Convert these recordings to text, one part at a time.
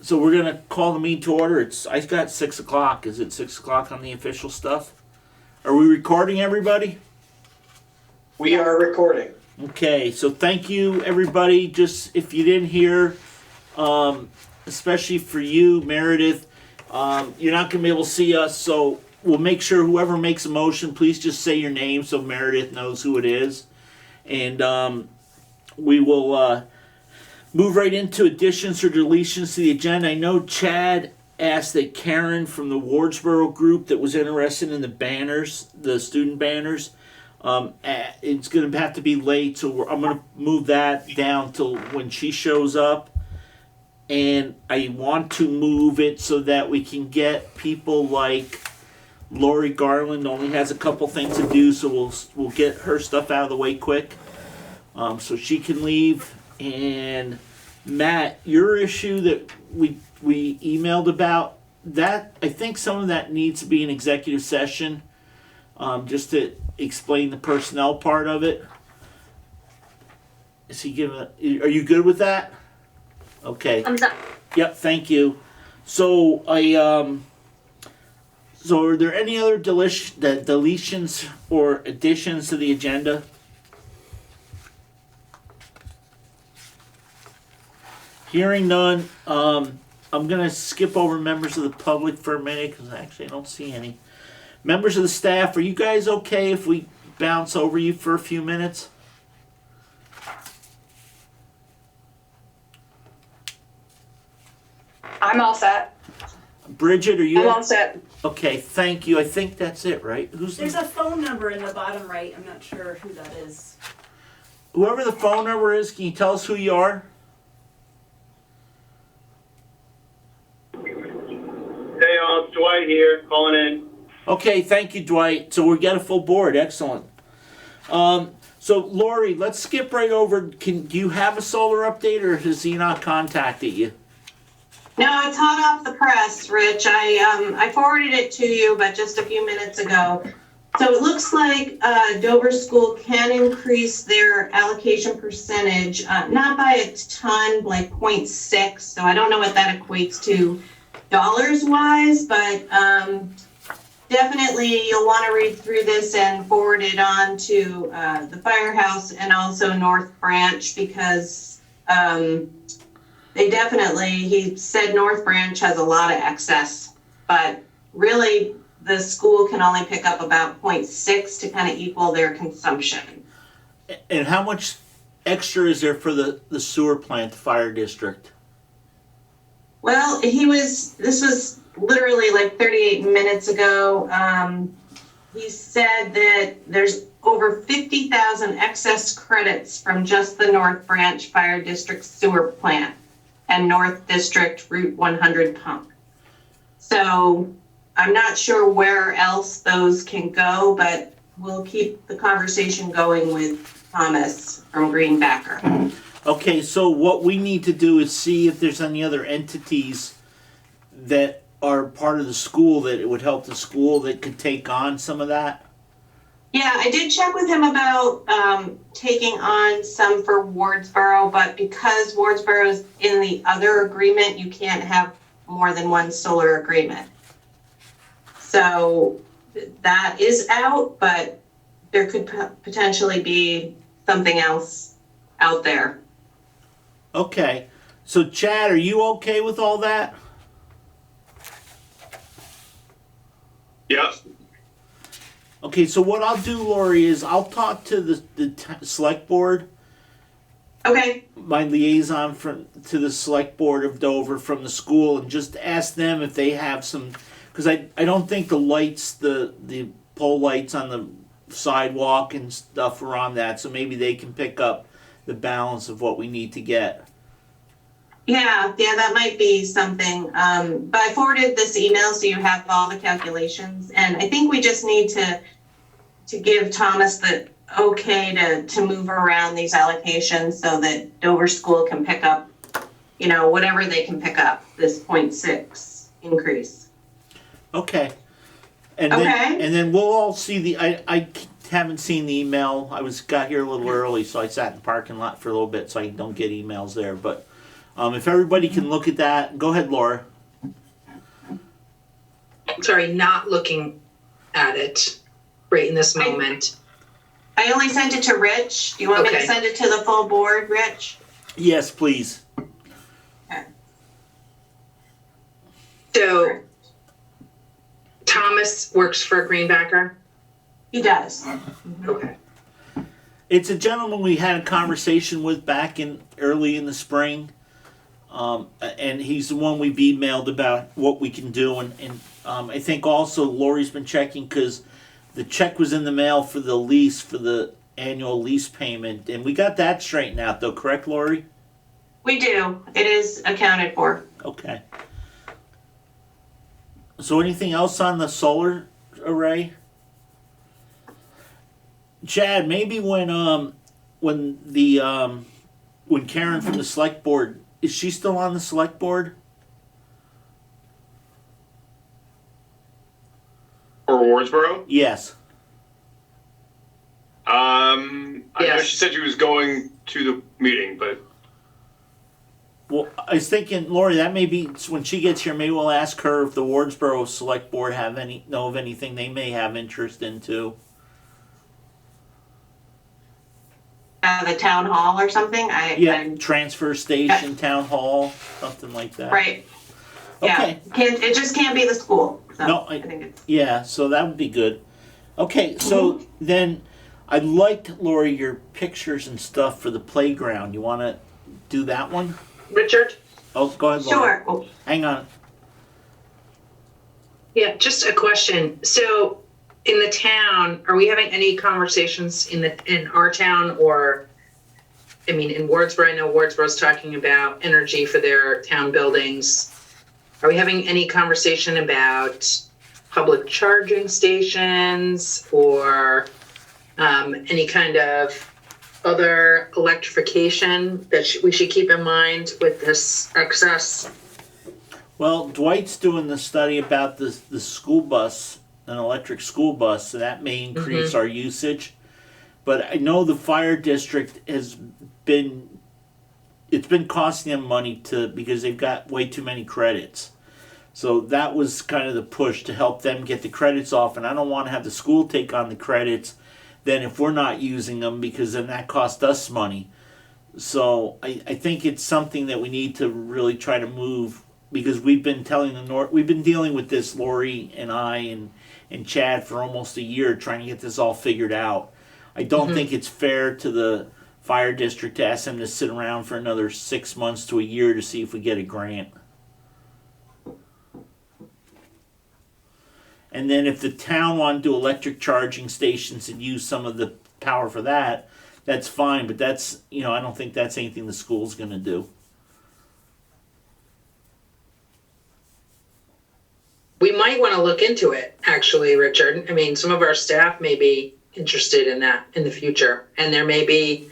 So we're gonna call the meeting to order. I got 6 o'clock. Is it 6 o'clock on the official stuff? Are we recording, everybody? We are recording. Okay, so thank you, everybody. Just if you didn't hear, especially for you, Meredith, you're not gonna be able to see us, so we'll make sure whoever makes a motion, please just say your name so Meredith knows who it is. And we will move right into additions or deletions to the agenda. I know Chad asked that Karen from the Wardsboro group that was interested in the banners, the student banners, it's going to have to be late, so I'm going to move that down till when she shows up. And I want to move it so that we can get people like Lori Garland only has a couple things to do, so we'll get her stuff out of the way quick, so she can leave. And Matt, your issue that we emailed about, that I think some of that needs to be an executive session, just to explain the personnel part of it. Is he giving? Are you good with that? Okay. I'm done. Yep. Thank you. So So are there any other deletions or additions to the agenda? Hearing none, I'm gonna skip over members of the public for a minute because actually I don't see any. Members of the staff, are you guys okay if we bounce over you for a few minutes? I'm all set. Bridget, are you? I'm all set. Okay, thank you. I think that's it, right? There's a phone number in the bottom right. I'm not sure who that is. Whoever the phone number is, can you tell us who you are? Hey all, it's Dwight here, calling in. Okay, thank you, Dwight. So we got a full board. Excellent. So Lori, let's skip right over. Do you have a solar update, or has he not contacted you? No, it's hot off the press, Rich. I forwarded it to you, but just a few minutes ago. So it looks like Dover School can increase their allocation percentage, not by a ton, like 0.6. So I don't know what that equates to dollars wise, but definitely you'll want to read through this and forward it on to the firehouse and also North Branch, because he said North Branch has a lot of excess, but really the school can only pick up about 0.6 to kind of equal their consumption. And how much extra is there for the sewer plant, the fire district? Well, this was literally like 38 minutes ago. He said that there's over 50,000 excess credits from just the North Branch Fire District sewer plant and North District Route 100 pump. So I'm not sure where else those can go, but we'll keep the conversation going with Thomas from Greenbacker. Okay, so what we need to do is see if there's any other entities that are part of the school that it would help the school that could take on some of that. Yeah, I did check with him about taking on some for Wardsboro, but because Wardsboro is in the other agreement, you can't have more than one solar agreement. So that is out, but there could potentially be something else out there. Okay, so Chad, are you okay with all that? Yep. Okay, so what I'll do, Lori, is I'll talk to the select board, Okay, my liaison to the select board of Dover from the school, and just ask them if they have some, because I don't think the lights, the pole lights on the sidewalk and stuff are on that, so maybe they can pick up the balance of what we need to get. yeah, that might be something. But I forwarded this email so you have all the calculations, and I think we just need to give Thomas the okay to move around these allocations so that Dover School can pick up, whatever they can pick up, this 0.6 increase. Okay. Okay. And then we'll all see I haven't seen the email. I got here a little early, so I sat in the parking lot for a little bit so I don't get emails there. But If everybody can look at that, go ahead, Laura. Sorry, not looking at it right in this moment. I only sent it to Rich. Do you want me to Okay. send it to the full board, Rich? Yes, please. So Thomas works for Greenbacker? He does. Okay. It's a gentleman we had a conversation with back in early in the spring. And he's the one we've emailed about what we can do. And I think also Lori's been checking because the check was in the mail for the lease, for the annual lease payment. And we got that straightened out though, correct, Lori? We do. It is accounted for. Okay. So anything else on the solar array? Chad, maybe when Karen from the select board, is she still on the select board? For Wardsboro? Yes. I know Yes. she said she was going to the meeting, but Well, I was thinking, Lori, that may be when she gets here. Maybe we'll ask her if the Wardsboro Select Board know of anything they may have interest in too. The town hall or something. Transfer station, town hall, something like that. Right. Yeah. Okay. It just can't be the school. So No, I think it's. Yeah, so that would be good. Okay, so then I liked, Lori, your pictures and stuff for the playground. You want to do that one? Richard? Oh, go ahead, Lori. Sure. Oh, Hang on. Yeah, just a question. So in the town, are we having any conversations in our town or, I mean, in Wardsboro? I know Wardsboro's talking about energy for their town buildings. Are we having any conversation about public charging stations or any kind of other electrification that we should keep in mind with this excess? Well, Dwight's doing the study about the school bus, an electric school bus, so that may increase our usage. But I know the fire district it's been costing them money because they've got way too many credits. So that was kind of the push to help them get the credits off. And I don't want to have the school take on the credits then if we're not using them, because then that costs us money. So I think it's something that we need to really try to move, because we've been we've been dealing with this, Lori and I and Chad, for almost a year trying to get this all figured out. I don't think it's fair to the fire district to ask them to sit around for another 6 months to a year to see if we get a grant. And then if the town wanted to do electric charging stations and use some of the power for that, that's fine. But that's, I don't think that's anything the school's going to do. We might want to look into it, actually, Richard. I mean, some of our staff may be interested in that in the future, and there may be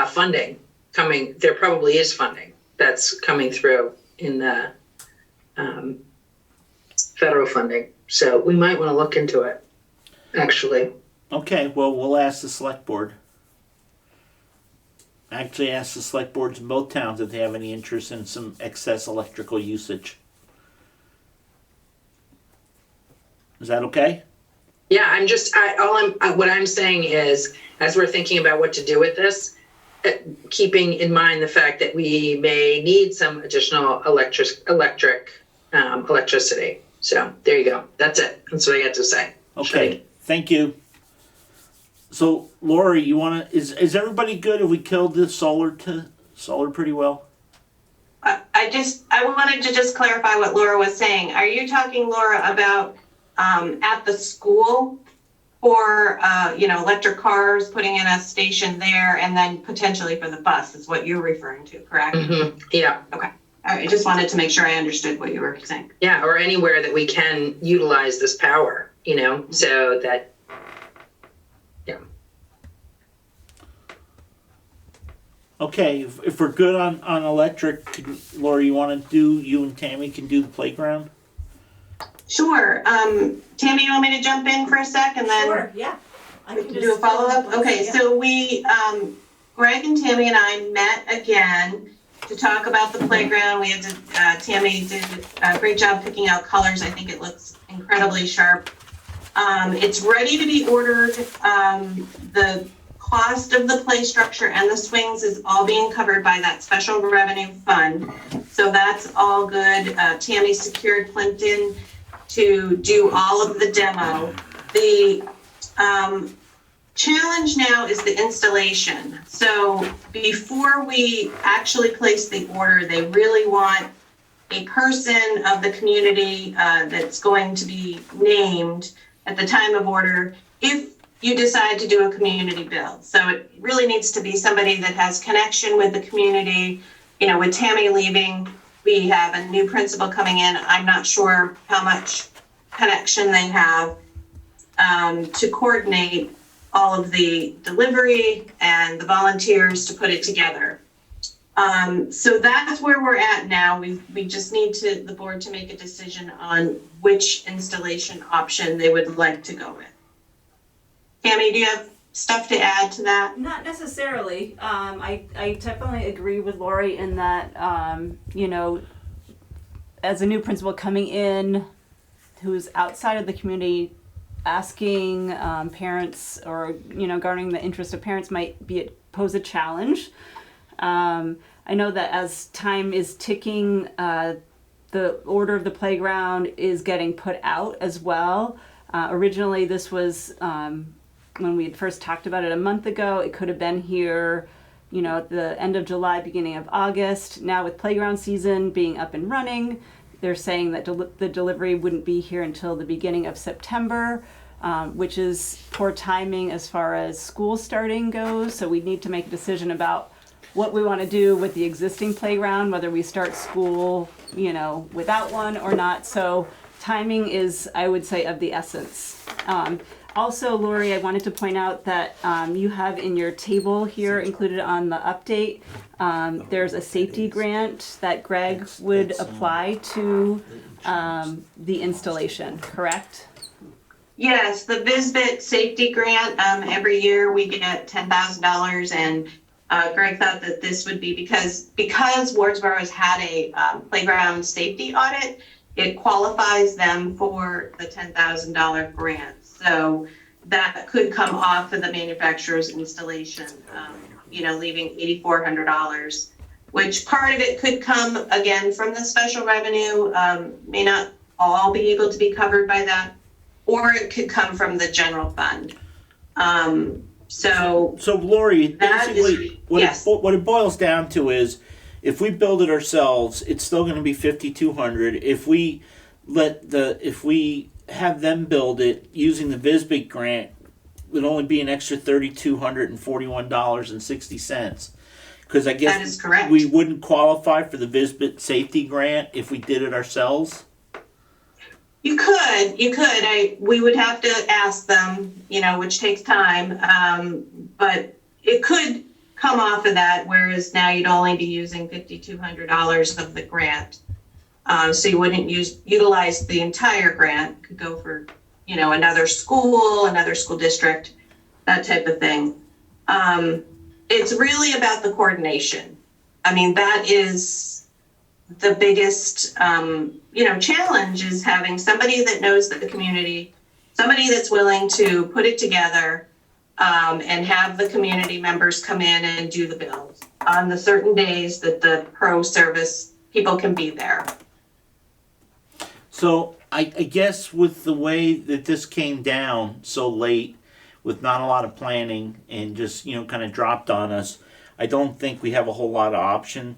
funding coming. There probably is funding that's coming through in the federal funding. So we might want to look into it, actually. Okay, well, we'll ask the select board. Actually, ask the select boards in both towns if they have any interest in some excess electrical usage. Is that okay? Yeah, what I'm saying is, as we're thinking about what to do with this, keeping in mind the fact that we may need some additional electricity. So there you go. That's it. That's what I got to say. Okay, thank you. So, Lori, is everybody good if we killed this solar pretty well? I wanted to just clarify what Laura was saying. Are you talking, Laura, about at the school for electric cars, putting in a station there, and then potentially for the bus is what you're referring to, correct? Mm-hmm. Yeah. Okay. All right. I just wanted to make sure I understood what you were saying. Yeah, or anywhere that we can utilize this power, so that, yeah. Okay, if we're good on electric, Laura, you and Tammy can do the playground? Sure. Tammy, you want me to jump in for a sec and then Sure, yeah. I we can can do a follow-up? Okay, yeah. so we, Greg and Tammy and I met again to talk about the playground. We had to, Tammy did a great job picking out colors. I think it looks incredibly sharp. It's ready to be ordered. The cost of the play structure and the swings is all being covered by that special revenue fund. So that's all good. Tammy secured Plimpton to do all of the demo. The challenge now is the installation. So before we actually place the order, they really want a person of the community that's going to be named at the time of order if you decide to do a community build. So it really needs to be somebody that has connection with the community. You know, with Tammy leaving, we have a new principal coming in. I'm not sure how much connection they have to coordinate all of the delivery and the volunteers to put it together. So that's where we're at now. We just need the board to make a decision on which installation option they would like to go with. Tammy, do you have stuff to add to that? Not necessarily. I definitely agree with Lori in that, you know, as a new principal coming in who's outside of the community, asking parents or, you know, garnering the interest of parents might pose a challenge. I know that as time is ticking, the order of the playground is getting put out as well. Originally, this was when we had first talked about it a month ago. It could have been here, you know, at the end of July, beginning of August. Now with playground season being up and running, they're saying that the delivery wouldn't be here until the beginning of September, which is poor timing as far as school starting goes. So we need to make a decision about what we want to do with the existing playground, whether we start school, you know, without one or not. So timing is, I would say, of the essence. Also, Lori, I wanted to point out that you have in your table here included on the update, there's a safety grant that Greg would apply to the installation, correct? Yes, the VISBIT safety grant, every year we get $10,000, and Greg thought that this would be because Wardsboro has had a playground safety audit, it qualifies them for the $10,000 grant. So that could come off of the manufacturer's installation, you know, leaving $8,400, which part of it could come again from the special revenue, may not all be able to be covered by that, or it could come from the general fund. So Lori, that basically, is, what it boils down to is, if we build it ourselves, it's still going to be $5,200. If we have them build it using the VISBIT grant, it would only be an extra $3,241.60. Because I guess that is correct. We wouldn't qualify for the VISBIT safety grant if we did it ourselves. You could. We would have to ask them, you know, which takes time. But it could come off of that, whereas now you'd only be using $5,200 of the grant. So you wouldn't utilize the entire grant. Could go for, you know, another school district, that type of thing. It's really about the coordination. I mean, that is the biggest, you know, challenge, is having somebody that knows the community, somebody that's willing to put it together, and have the community members come in and do the build on the certain days that the pro service people can be there. So I guess with the way that this came down so late, with not a lot of planning and just, you know, kind of dropped on us, I don't think we have a whole lot of option.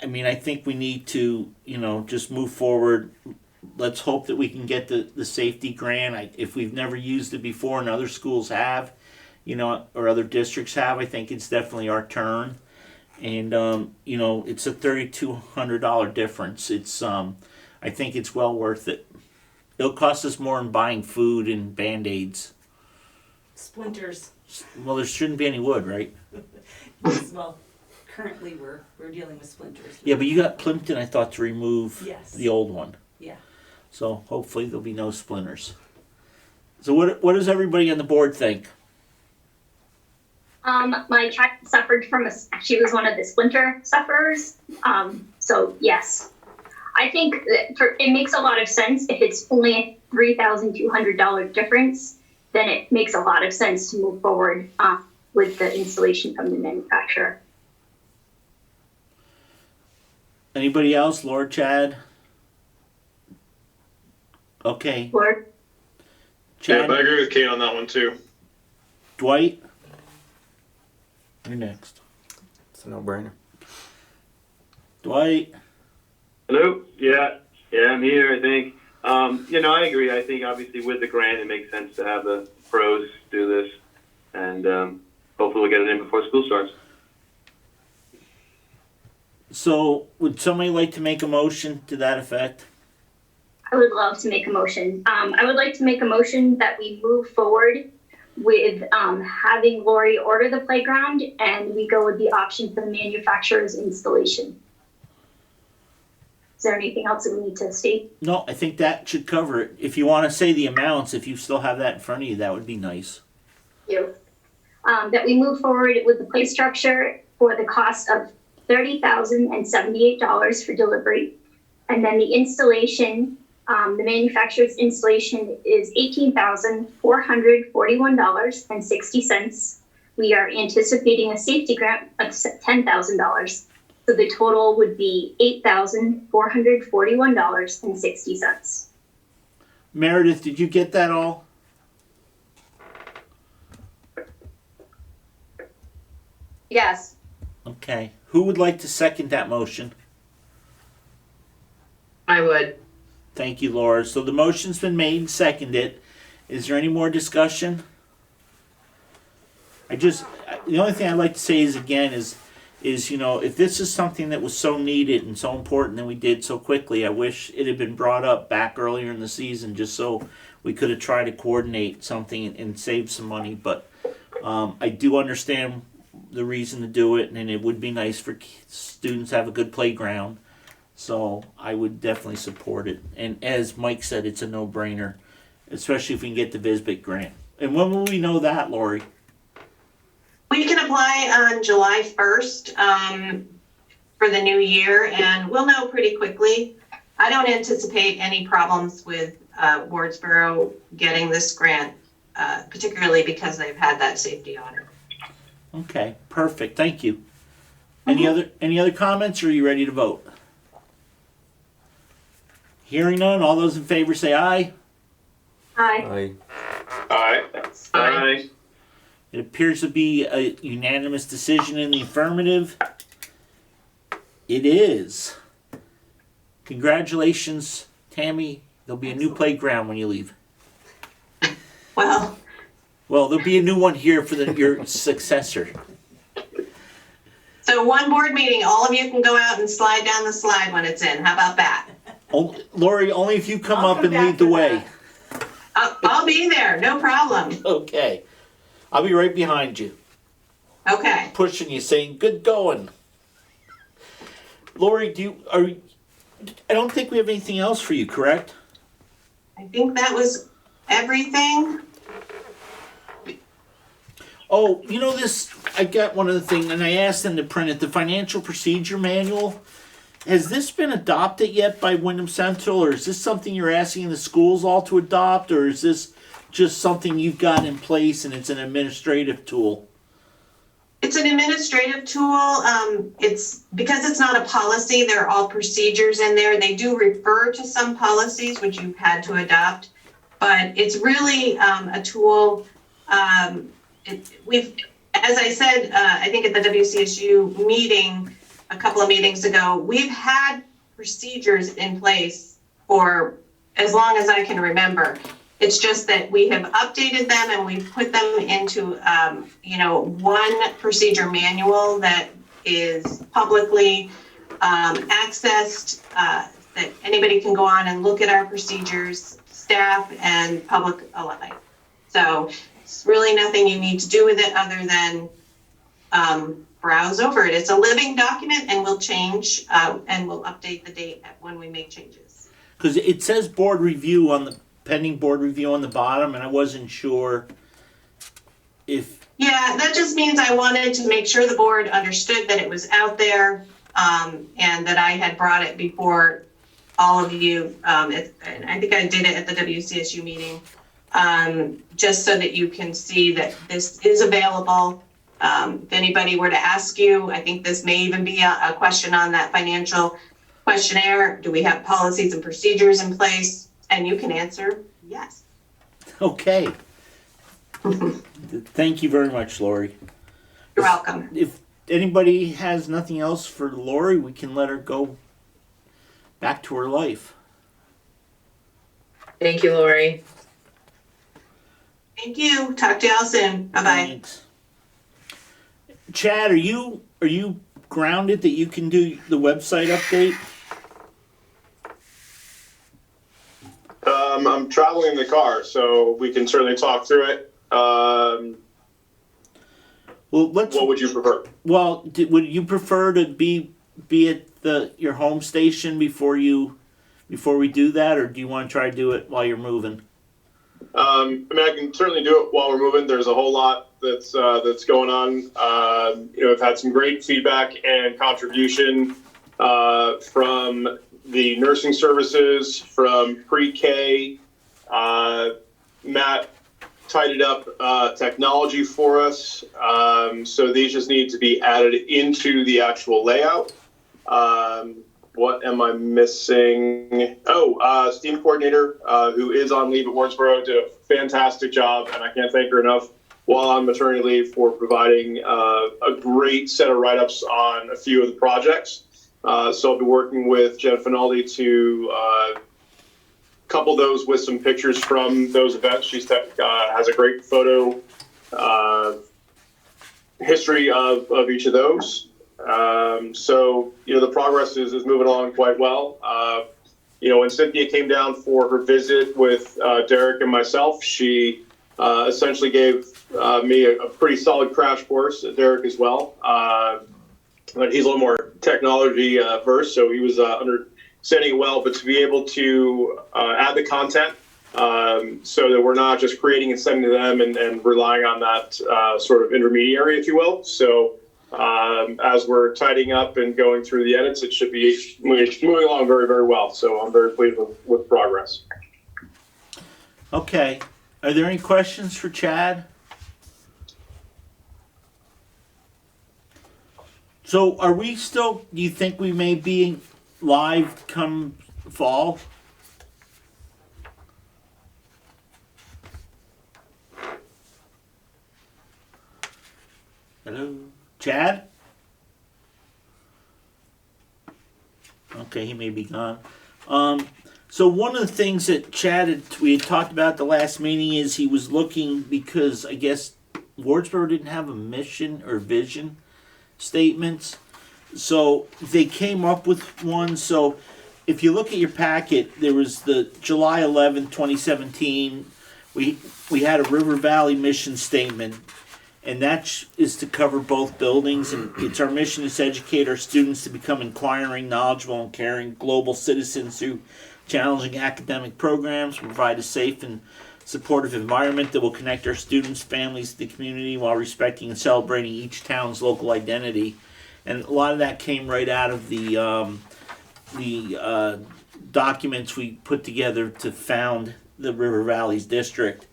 I mean, I think we need to, you know, just move forward. Let's hope that we can get the safety grant. If we've never used it before and other schools have, you know, or other districts have, I think it's definitely our turn. And, you know, it's a $3,200 difference. It's, I think it's well worth it. It'll cost us more than buying food and Band-Aids. Splinters. Well, there shouldn't be any wood, right? Well, currently we're dealing with splinters. Yeah, but you got Plimpton, I thought, to remove the old one. Yeah. So hopefully there'll be no splinters. So what does everybody on the board think? My cat suffered from she was one of the splinter sufferers. So yes, I think that it makes a lot of sense. If it's only a $3,200 difference, then it makes a lot of sense to move forward with the installation from the manufacturer. Anybody else? Lord, Chad? Okay. Lord? yeah, Chad? but I agree with Kate on that one too. Dwight? You're next. It's a no-brainer. Dwight? Hello? Yeah, I'm here, I think. I agree. I think obviously with the grant, it makes sense to have the pros do this. And hopefully we'll get it in before school starts. So, would somebody like to make a motion to that effect? I would love to make a motion. I would like to make a motion that we move forward with having Lori order the playground, and we go with the option for the manufacturer's installation. Is there anything else that we need to state? No, I think that should cover it. If you want to say the amounts, if you still have that in front of you, that would be nice. You. That we move forward with the play structure for the cost of $30,078 for delivery. And then the installation, the manufacturer's installation is $18,441.60. We are anticipating a safety grant of $10,000. So the total would be $8,441.60. Meredith, did you get that all? Yes. Okay. Who would like to second that motion? I would. Thank you, Laura. So the motion's been made and seconded. Is there any more discussion? The only thing I'd like to say is, again, is if this is something that was so needed and so important that we did so quickly, I wish it had been brought up back earlier in the season just so we could have tried to coordinate something and save some money. But I do understand the reason to do it, and it would be nice for students to have a good playground. So I would definitely support it. And as Mike said, it's a no-brainer, especially if we can get the VISBIT grant. And when will we know that, Lori? We can apply on July 1st for the new year, and we'll know pretty quickly. I don't anticipate any problems with Wardsboro getting this grant, particularly because they've had that safety audit. Okay, perfect. Thank you. Any other comments, or are you ready to vote? Hearing none, all those in favor say aye. Aye. Aye. Aye. It appears to be a unanimous decision in the affirmative. It is. Congratulations, Tammy. There'll be a new playground when you leave. Well, Well, there'll be a new one here for your successor. so one board meeting, all of you can go out and slide down the slide when it's in. How about that? Lori, only if you come I'll up come and back lead the to way. I'll be there, no problem. Okay. I'll be right behind you, Okay. pushing you, saying, good going. Lori, I don't think we have anything else for you, correct? I think that was everything. Oh, I got one other thing, and I asked them to print it, the financial procedure manual. Has this been adopted yet by Wyndham Central, or is this something you're asking the schools all to adopt, or is this just something you've got in place and it's an administrative tool? It's an administrative tool. It's because it's not a policy, they're all procedures in there. They do refer to some policies which you've had to adopt, but it's really a tool. As I said, I think at the WCSU meeting a couple of meetings ago, we've had procedures in place for as long as I can remember. It's just that we have updated them and we've put them into, one procedure manual that is publicly accessed, that anybody can go on and look at our procedures, staff and public alike. So it's really nothing you need to do with it other than browse over it. It's a living document and we'll change and we'll update the date when we make changes. Because it says pending board review on the bottom, and I wasn't sure if... Yeah, that just just means I wanted to make sure the board understood that it was out there, and that I had brought it before all of you. And I think I did it at the WCSU meeting, just so that you can see that this is available. If anybody were to ask you, I think this may even be a question on that financial questionnaire. Do we have policies and procedures in place? And you can answer yes. Okay. Thank you very much, Lori. You're welcome. If anybody has nothing else for Lori, we can let her go back to her life. Thank you, Lori. Thank you. Talk to y'all soon. Bye-bye. Thanks. Chad, are you grounded that you can do the website update? I'm traveling in the car, so we can certainly talk through it. Well, What would you prefer? Well, would you prefer to be at your home station before we do that, or do you want to try to do it while you're moving? I mean, I can certainly do it while we're moving. There's a whole lot that's going on. I've had some great feedback and contribution from the nursing services, from pre-K. Matt tidied up technology for us, so these just need to be added into the actual layout. What am I missing? STEAM coordinator, who is on leave at Wardsboro, did a fantastic job, and I can't thank her enough while on maternity leave for providing a great set of write-ups on a few of the projects. So I'll be working with Jen Finaldi to couple those with some pictures from those events. She's has a great photo history of each of those. So, the progress is moving along quite well. When Cynthia came down for her visit with Derek and myself, she essentially gave me a pretty solid crash course, Derek as well. But he's a little more technology versed, so he was understanding it well. But to be able to add the content so that we're not just creating and sending to them and relying on that sort of intermediary, if you will. So as we're tidying up and going through the edits, it should be moving along very, very well. So I'm very pleased with progress. Okay. Are there any questions for Chad? So are we still, do you think we may be live come fall? Hello? Chad? Okay, he may be gone. So one of the things that we had talked about at the last meeting is he was looking, because I guess Wardsboro didn't have a mission or vision statements. So they came up with one. So if you look at your packet, there was the July 11th, 2017. We had a River Valley mission statement, and that is to cover both buildings. And it's our mission is to educate our students to become inquiring, knowledgeable, and caring global citizens through challenging academic programs, provide a safe and supportive environment that will connect our students, families to the community while respecting and celebrating each town's local identity. And a lot of that came right out of the documents we put together to found the River Valleys District.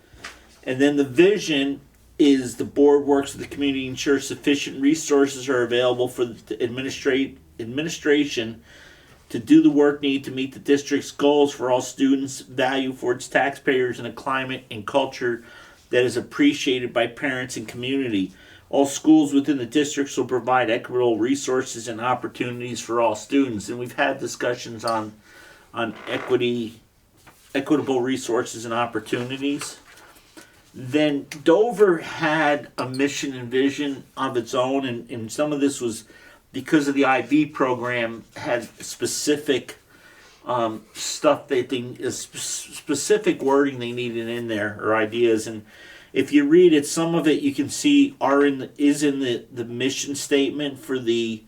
And then the vision is the board works with the community to ensure sufficient resources are available for the administration to do the work needed to meet the district's goals for all students, value for its taxpayers, and a climate and culture that is appreciated by parents and community. All schools within the districts will provide equitable resources and opportunities for all students. And we've had discussions on equitable resources and opportunities. Then Dover had a mission and vision of its own, and some of this was because of the IB program had specific stuff specific wording they needed in there, or ideas. And if you read it, some of it you can see is in the mission statement for the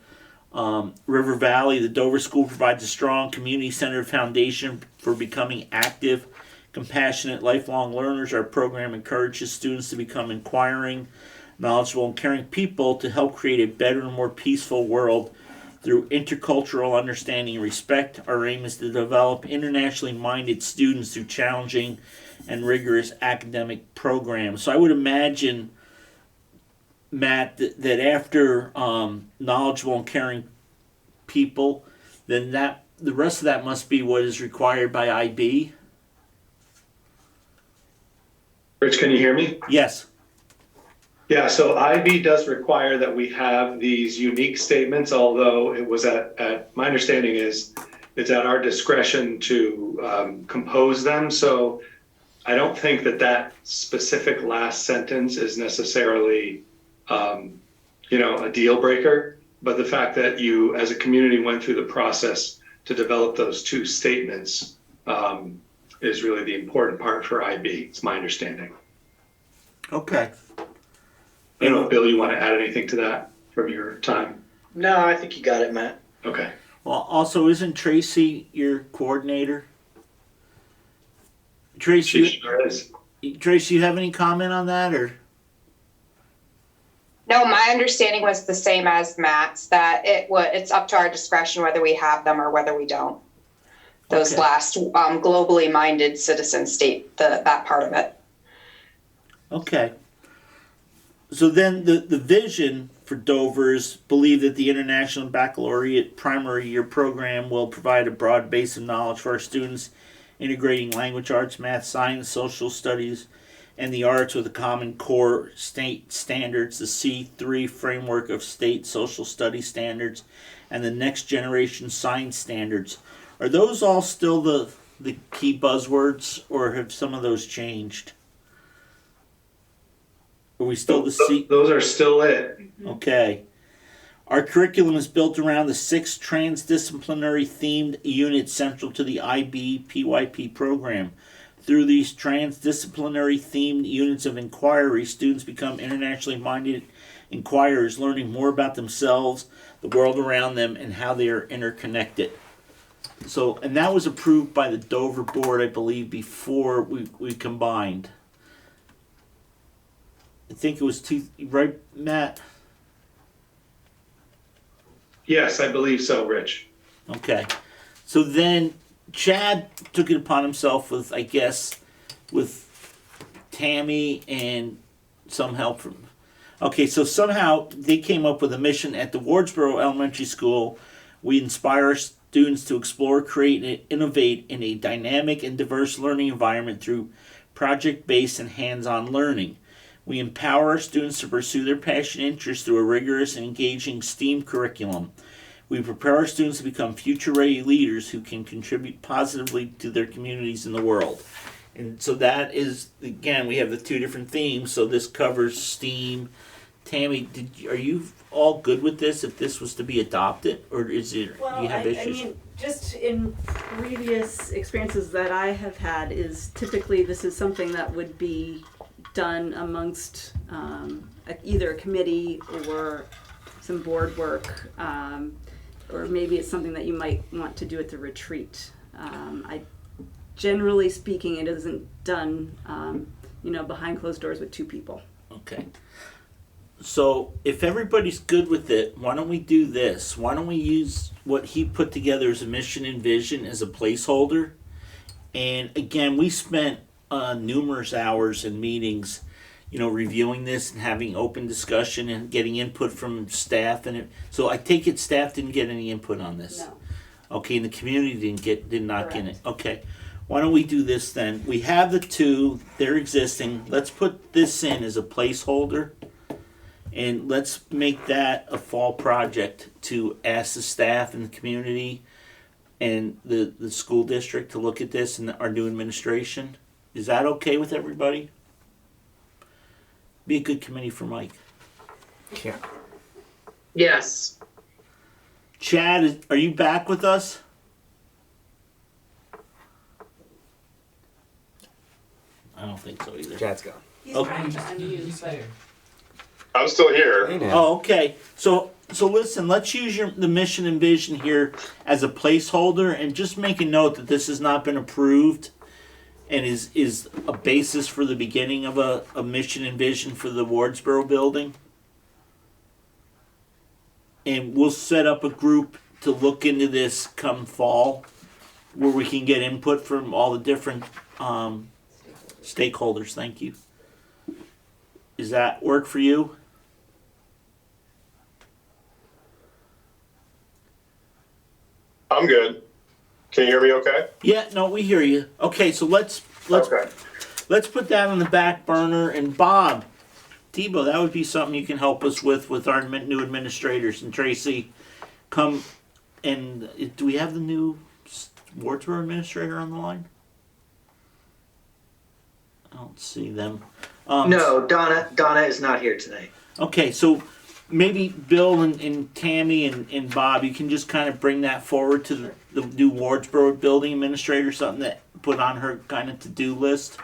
River Valley. The Dover School provides a strong community-centered foundation for becoming active, compassionate, lifelong learners. Our program encourages students to become inquiring, knowledgeable, and caring people to help create a better and more peaceful world through intercultural understanding and respect. Our aim is to develop internationally minded students through challenging and rigorous academic programs. So I would imagine, Matt, that after knowledgeable and caring people, then that the rest of that must be what is required by IB. Rich, can you hear me? Yes. Yeah, so IB does require that we have these unique statements, although it was my understanding is it's at our discretion to compose them. So I don't think that specific last sentence is necessarily, a deal breaker. But the fact that you, as a community, went through the process to develop those two statements is really the important part for IB. It's my understanding. Okay. I don't know, Bill, you want to add anything to that from your time? No, I think you got it, Matt. Okay. Well, also, isn't Tracy your coordinator? She Tracy, sure is. Tracy, you have any comment on that, or? No, my understanding was the same as Matt's, that it's up to our discretion whether we have them or whether we don't. Those Okay. last globally minded citizens state that part of it. Okay. So then the vision for Dover's believe that the International Baccalaureate primary year program will provide a broad base of knowledge for our students, integrating language arts, math, science, social studies, and the arts with a common core state standards, the C3 framework of state social studies standards, and the next generation science standards. Are those all still the key buzzwords, or have some of those changed? Are we still the C? Those are still it. Okay. Our curriculum is built around the 6 transdisciplinary themed units central to the IB PYP program. Through these transdisciplinary themed units of inquiry, students become internationally minded inquirers, learning more about themselves, the world around them, and how they are interconnected. So, and that was approved by the Dover board, I believe, before we combined. I think it was right, Matt? Yes, I believe so, Rich. Okay. So then Chad took it upon himself with Tammy and some help from. Okay, so somehow they came up with a mission at the Wardsboro Elementary School. We inspire our students to explore, create, and innovate in a dynamic and diverse learning environment through project-based and hands-on learning. We empower our students to pursue their passion and interests through a rigorous and engaging STEAM curriculum. We prepare our students to become future-ready leaders who can contribute positively to their communities in the world. And so that is, again, we have the 2 different themes, so this covers STEAM. Tammy, are you all good with this if this was to be adopted, or is it, Well, do you have issues? I mean, just in previous experiences that I have had, is typically this is something that would be done amongst either a committee or some board work, or maybe it's something that you might want to do at the retreat. Generally speaking, it isn't done, behind closed doors with 2 people. Okay. So if everybody's good with it, why don't we do this? Why don't we use what he put together as a mission and vision as a placeholder? And again, we spent numerous hours in meetings, reviewing this and having open discussion and getting input from staff. So I take it staff didn't get any input on this. No. Okay, and the community did not get it. Okay. Why don't we do this then? We have the 2, they're existing. Let's put this in as a placeholder. And let's make that a fall project to ask the staff and the community and the school district to look at this and our new administration. Is that okay with everybody? Be a good committee for Mike. Yeah. Yes. Chad, are you back with us? I don't think so either. Chad's gone. He's Okay. trying to unmute, but I'm still here. Hey, now. Oh, okay. So listen, let's use the mission and vision here as a placeholder and just make a note that this has not been approved. and is a basis for the beginning of a mission and vision for the Wardsboro building. And we'll set up a group to look into this come fall, where we can get input from all the different stakeholders. Thank you. Does that work for you? I'm good. Can you hear me okay? Yeah, no, we hear you. Okay, so let's Okay. let's put that on the back burner. And Bob, Tebow, that would be something you can help us with our new administrators. And Tracy, come and do we have the new Wardsboro administrator on the line? I don't see them. No, Donna is not here tonight. Okay, so maybe Bill and Tammy and Bob, you can just kind of bring that forward to the new Wardsboro building administrator, something that put on her kind of to-do list.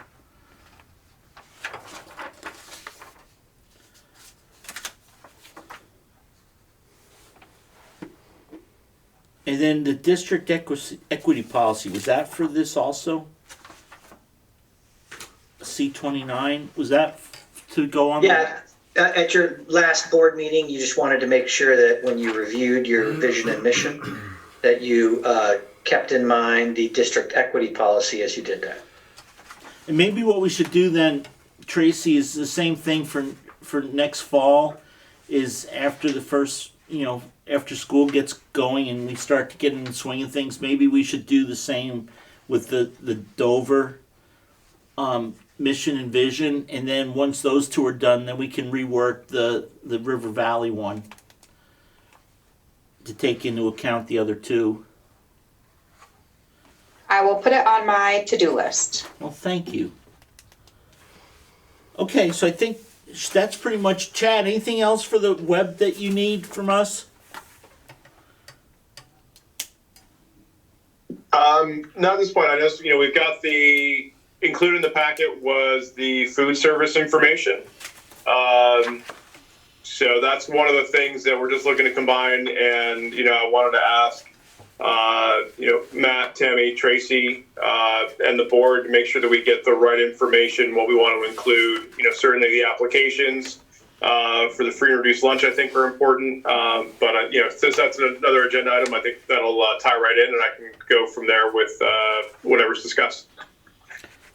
And then the district equity policy, was that for this also? C-29, was that to go on? Yeah, at your last board meeting, you just wanted to make sure that when you reviewed your vision and mission, that you kept in mind the district equity policy as you did that. And maybe what we should do then, Tracy, is the same thing for next fall, is after the first, after school gets going and we start to get in the swing of things, maybe we should do the same with the Dover mission and vision, and then once those two are done, then we can rework the River Valley one to take into account the other two. I will put it on my to-do list. Well, thank you. Okay, so I think that's pretty much Chad. Anything else for the web that you need from us? Not at this point. I just, we've got included in the packet was the food service information. So that's one of the things that we're just looking to combine. And, I wanted to ask, Matt, Tammy, Tracy, and the board to make sure that we get the right information, what we want to include, certainly the applications for the free and reduced lunch, I think are important. But since that's another agenda item, I think that'll tie right in and I can go from there with whatever's discussed.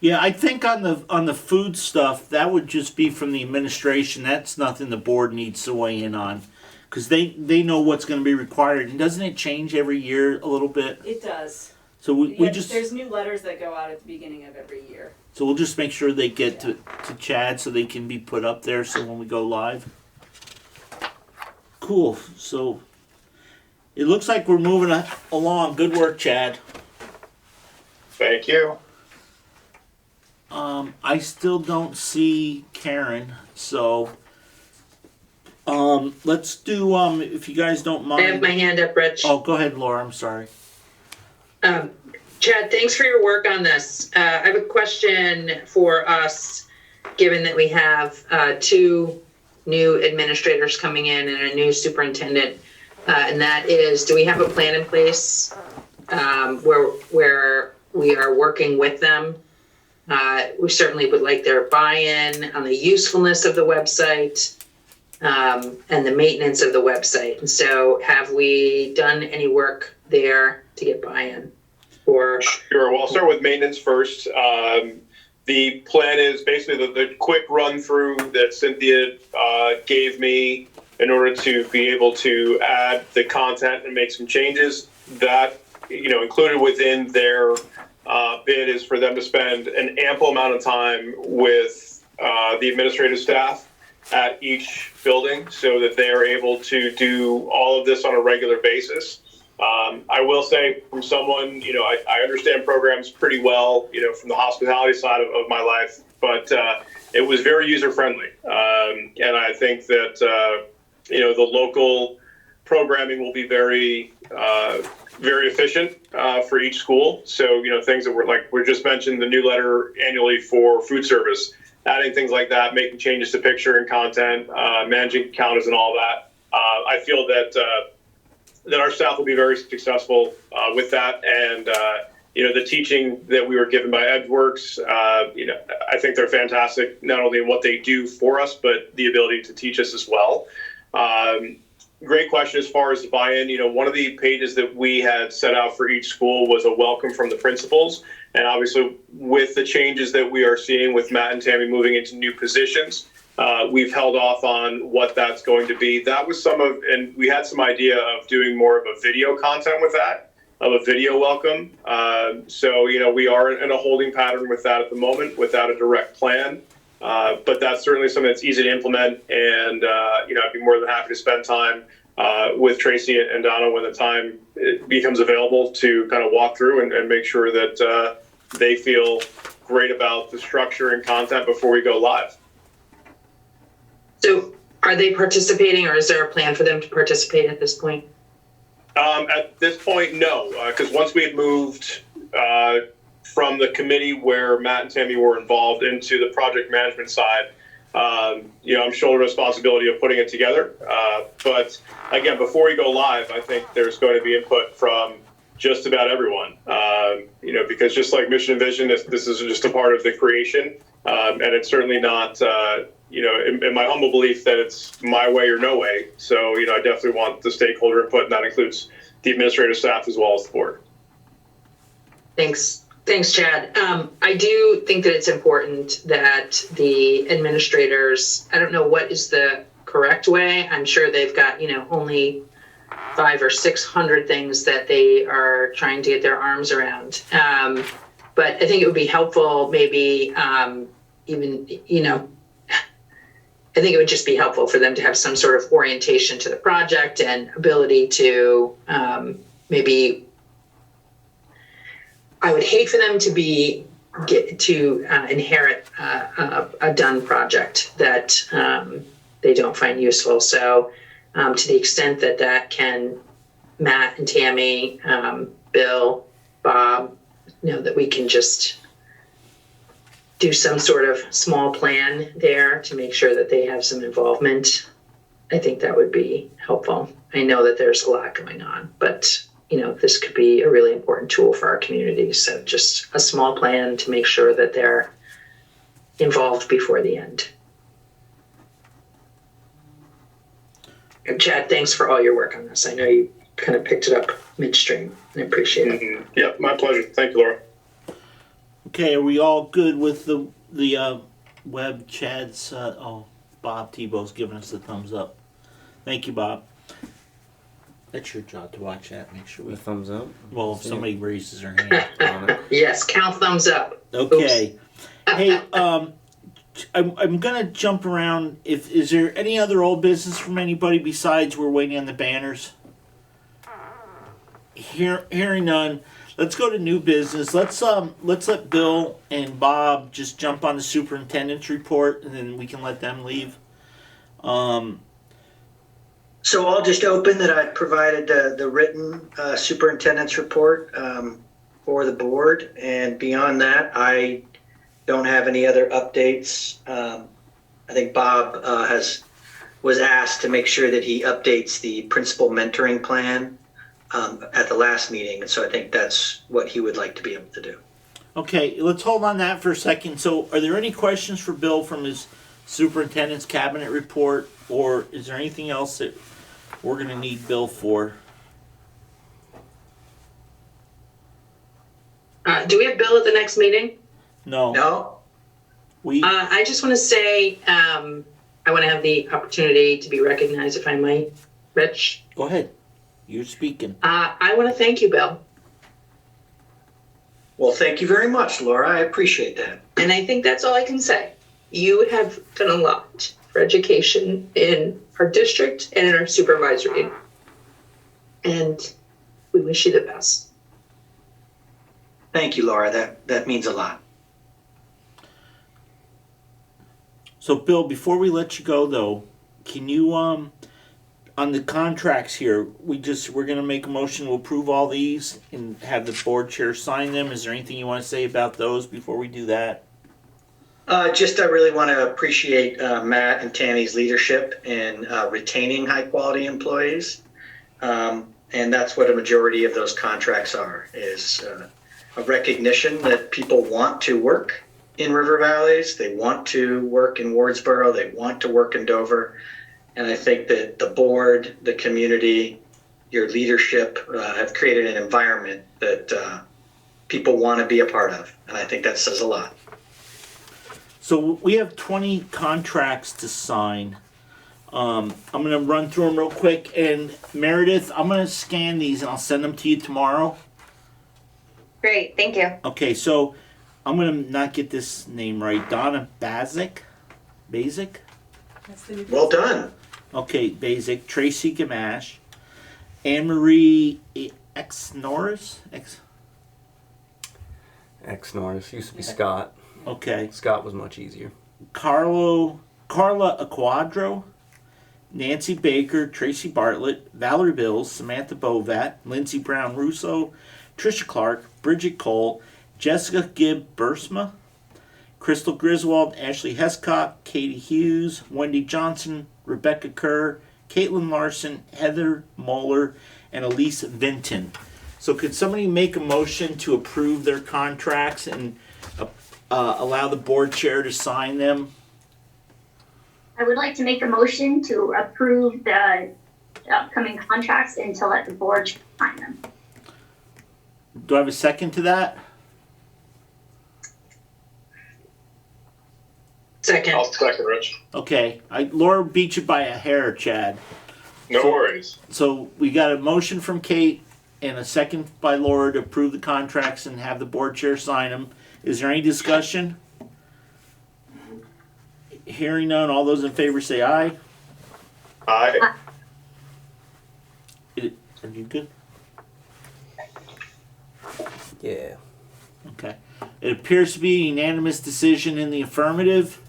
Yeah, I think on the food stuff, that would just be from the administration. That's nothing the board needs to weigh in on, because they know what's going to be required. And doesn't it change every year a little bit? It does. So we just there's new letters that go out at the beginning of every year. So we'll just make sure they get to Chad so they can be put up there so when we go live. Cool. So it looks like we're moving along. Good work, Chad. Thank you. I still don't see Karen, so let's do if you guys don't mind. I have my hand up, Rich. Oh, go ahead, Laura. I'm sorry. Chad, thanks for your work on this. I have a question for us, given that we have two new administrators coming in and a new superintendent, and that is, do we have a plan in place where we are working with them? We certainly would like their buy-in on the usefulness of the website and the maintenance of the website. And so have we done any work there to get buy-in? Or Sure. Well, I'll start with maintenance first. The plan is basically the quick run through that Cynthia gave me in order to be able to add the content and make some changes. That, included within their bid is for them to spend an ample amount of time with the administrative staff at each building so that they are able to do all of this on a regular basis. I will say from someone, I understand programs pretty well, from the hospitality side of my life, but it was very user-friendly. And I think that, the local programming will be very, very efficient for each school. So, things that we just mentioned, the new letter annually for food service, adding things like that, making changes to picture and content, managing counters and all that. I feel that our staff will be very successful with that, and the teaching that we were given by EdgeWorks, I think they're fantastic, not only in what they do for us, but the ability to teach us as well. Great question as far as the buy-in. One of the pages that we had set out for each school was a welcome from the principals. And obviously, with the changes that we are seeing with Matt and Tammy moving into new positions, we've held off on what that's going to be. That was and we had some idea of doing more of a video content with that, of a video welcome. So, we are in a holding pattern with that at the moment without a direct plan. But that's certainly something that's easy to implement. And, I'd be more than happy to spend time with Tracy and Donna when the time becomes available to kind of walk through and make sure that they feel great about the structure and content before we go live. So are they participating, or is there a plan for them to participate at this point? At this point, no, because once we had moved from the committee where Matt and Tammy were involved into the project management side, I'm shoulder responsibility of putting it together. But again, before we go live, I think there's going to be input from just about everyone, because just like Mission and Vision, this is just a part of the creation. And it's certainly not, in my humble belief that it's my way or no way. So, I definitely want the stakeholder input, and that includes the administrative staff as well as the board. Thanks, Chad. I do think that it's important that the administrators, I don't know what is the correct way. I'm sure they've got, only 500 or 600 things that they are trying to get their arms around. But I think it would be helpful, maybe I think it would just be helpful for them to have some sort of orientation to the project and ability to I would hate for them to inherit a done project that they don't find useful. So to the extent that can, Matt and Tammy, Bill, Bob, that we can just do some sort of small plan there to make sure that they have some involvement, I think that would be helpful. I know that there's a lot going on, but this could be a really important tool for our community. So just a small plan to make sure that they're involved before the end. And Chad, thanks for all your work on this. I know you kind of picked it up midstream, and I appreciate it. Mm-hmm. Yeah, my pleasure. Thank you, Laura. Okay, are we all good with the web chats? Bob Tebow's giving us the thumbs up. Thank you, Bob. That's your job to watch that. Make sure The thumbs up. Well, if somebody raises their hand on it. Yes, count thumbs up. Okay. Hey, I'm gonna jump around. Is there any other old business from anybody besides we're waiting on the banners? Hearing none. Let's go to new business. Let's let Bill and Bob just jump on the superintendent's report, and then we can let them leave. So I'll just open that I provided the written superintendent's report for the board, and beyond that, I don't have any other updates. I think Bob was asked to make sure that he updates the principal mentoring plan at the last meeting, and so I think that's what he would like to be able to do. Okay, let's hold on that for a second. So, are there any questions for Bill from his superintendent's cabinet report, or is there anything else that we're going to need Bill for? Do we have Bill at the next meeting? No. No? I just want to say I want to have the opportunity to be recognized, if I might. Rich? Go ahead. You're speaking. I want to thank you, Bill. Well, thank you very much, Laura. I appreciate that. And I think that's all I can say. You have done a lot for education in our district and in our supervisory. And we wish you the best. Thank you, Laura. That means a lot. So, Bill, before we let you go, though, can you, on the contracts here, we're going to make a motion to approve all these and have the board chair sign them. Is there anything you want to say about those before we do that? I really want to appreciate Matt and Tammy's leadership in retaining high-quality employees. And that's what a majority of those contracts are, is a recognition that people want to work in river valleys. They want to work in Wardsboro. They want to work in Dover. And I think that the board, the community, your leadership have created an environment that people want to be a part of. And I think that says a lot. So we have 20 contracts to sign. I'm going to run through them real quick. And Meredith, I'm going to scan these and I'll send them to you tomorrow. Great, thank you. Okay, so I'm going to not get this name right. Donna Basic? Basic? That's the new Well done. Okay, Basic. Tracy Gamache. Anne-Marie X Norris? X Norris used to be Scott. Okay. Scott was much easier. Carla Aquadro. Nancy Baker, Tracy Bartlett, Valerie Bills, Samantha Bovat, Lindsey Brown Russo, Trisha Clark, Bridget Cole, Jessica Gibb Bursma, Crystal Griswold, Ashley Hescott, Katie Hughes, Wendy Johnson, Rebecca Kerr, Caitlin Larson, Heather Moeller, and Elise Vinton. So could somebody make a motion to approve their contracts and allow the board chair to sign them? I would like to make a motion to approve the upcoming contracts and to let the board sign them. Do I have a second to that? Second. I'll second, Rich. Okay, Laura beat you by a hair, Chad. No worries. So we got a motion from Kate and a second by Laura to approve the contracts and have the board chair sign them. Is there any discussion? Hearing none, all those in favor say aye. Aye. Are you good? Yeah. Okay. It appears to be a unanimous decision in the affirmative.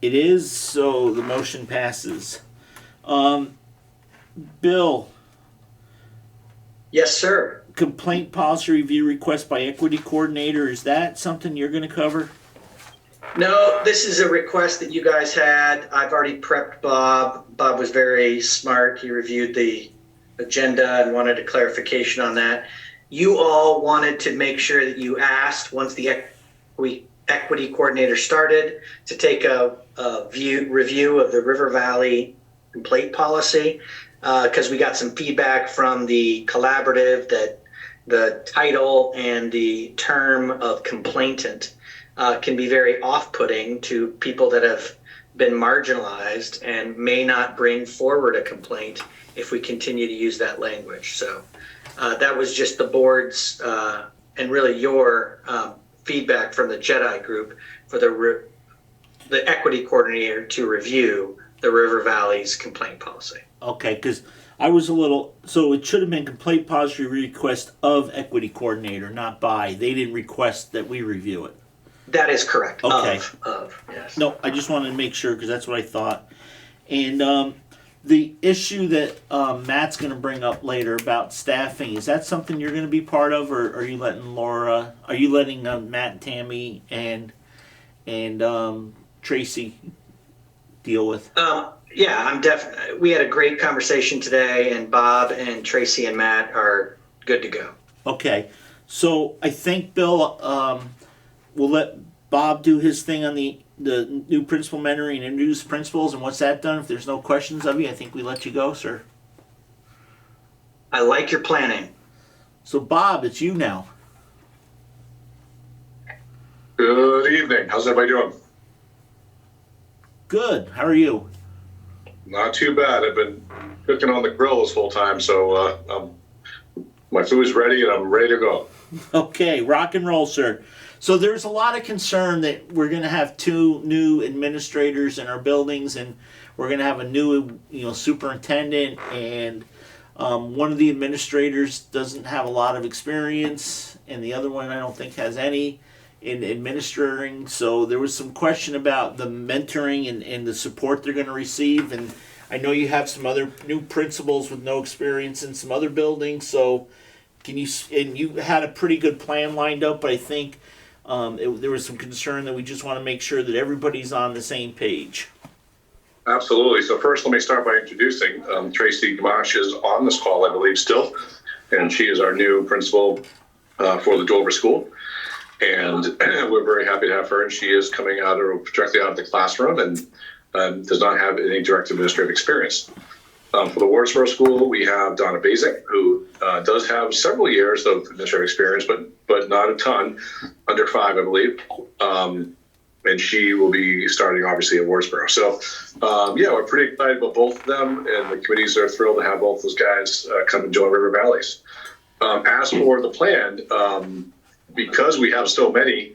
It is, so the motion passes. Bill, Yes, sir. complaint policy review request by equity coordinator, is that something you're going to cover? No, this is a request that you guys had. I've already prepped Bob. Bob was very smart. He reviewed the agenda and wanted a clarification on that. You all wanted to make sure that you asked, once the equity coordinator started, to take a review of the River Valley complaint policy, because we got some feedback from the collaborative that the title and the term of complainant can be very off-putting to people that have been marginalized and may not bring forward a complaint if we continue to use that language. So that was just the board's and really your feedback from the JEDI group for the equity coordinator to review the River Valley's complaint policy. Okay, because I was a little, so it should have been complaint policy request of equity coordinator, not by. They didn't request that we review it. That is correct. Okay. Yes. No, I just wanted to make sure because that's what I thought. And the issue that Matt's going to bring up later about staffing, is that something you're going to be part of, or are you letting Laura? Are you letting Matt and Tammy and Tracy deal with? Yeah, I'm definitely. We had a great conversation today, and Bob and Tracy and Matt are good to go. Okay, so I think Bill, we'll let Bob do his thing on the new principal mentoring and introduce principals, and once that's done, if there's no questions of you, I think we let you go, sir. I like your planning. So Bob, it's you now. Good evening. How's everybody doing? Good. How are you? Not too bad. I've been cooking on the grill this whole time, so my food's ready and I'm ready to go. Okay, rock and roll, sir. So there's a lot of concern that we're going to have 2 new administrators in our buildings, and we're going to have a new, superintendent, and one of the administrators doesn't have a lot of experience, and the other one I don't think has any in administering. So there was some question about the mentoring and the support they're going to receive, and I know you have some other new principals with no experience in some other buildings, so you had a pretty good plan lined up, but I think there was some concern that we just want to make sure that everybody's on the same page. Absolutely. So first, let me start by introducing Tracy Gamache is on this call, I believe, still, and she is our new principal for the Dover School. And we're very happy to have her. And she is coming directly out of the classroom and does not have any direct administrative experience. For the Wardsboro School, we have Donna Basic, who does have several years of administrative experience, but not a ton, under 5, I believe. And she will be starting, obviously, at Wardsboro. So, we're pretty excited about both of them, and the committees are thrilled to have both those guys come and join River Valleys. As for the plan, because we have so many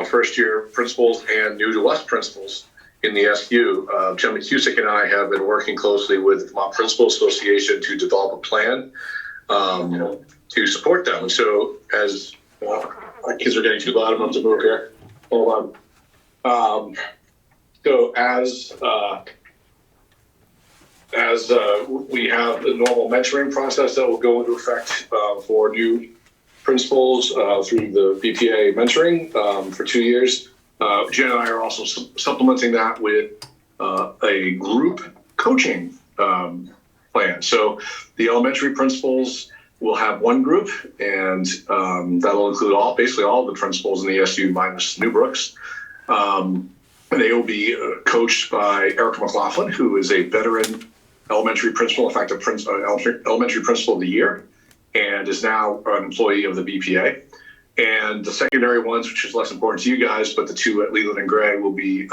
first-year principals and new-to-us principals in the SU, Jim McCusick and I have been working closely with the Vermont Principal Association to develop a plan to support them. And so, as my kids are getting too loud, I'm going to move here. Hold on. So as we have the normal mentoring process that will go into effect for new principals through the BPA mentoring for 2 years, Jen and I are also supplementing that with a group coaching plan. So the elementary principals will have one group, and that'll include basically all of the principals in the SU minus New Brooks. And they will be coached by Erica McLaughlin, who is a veteran elementary principal, in fact, elementary principal of the year, and is now an employee of the BPA. And the secondary ones, which is less important to you guys, but the two at Leland and Gray will be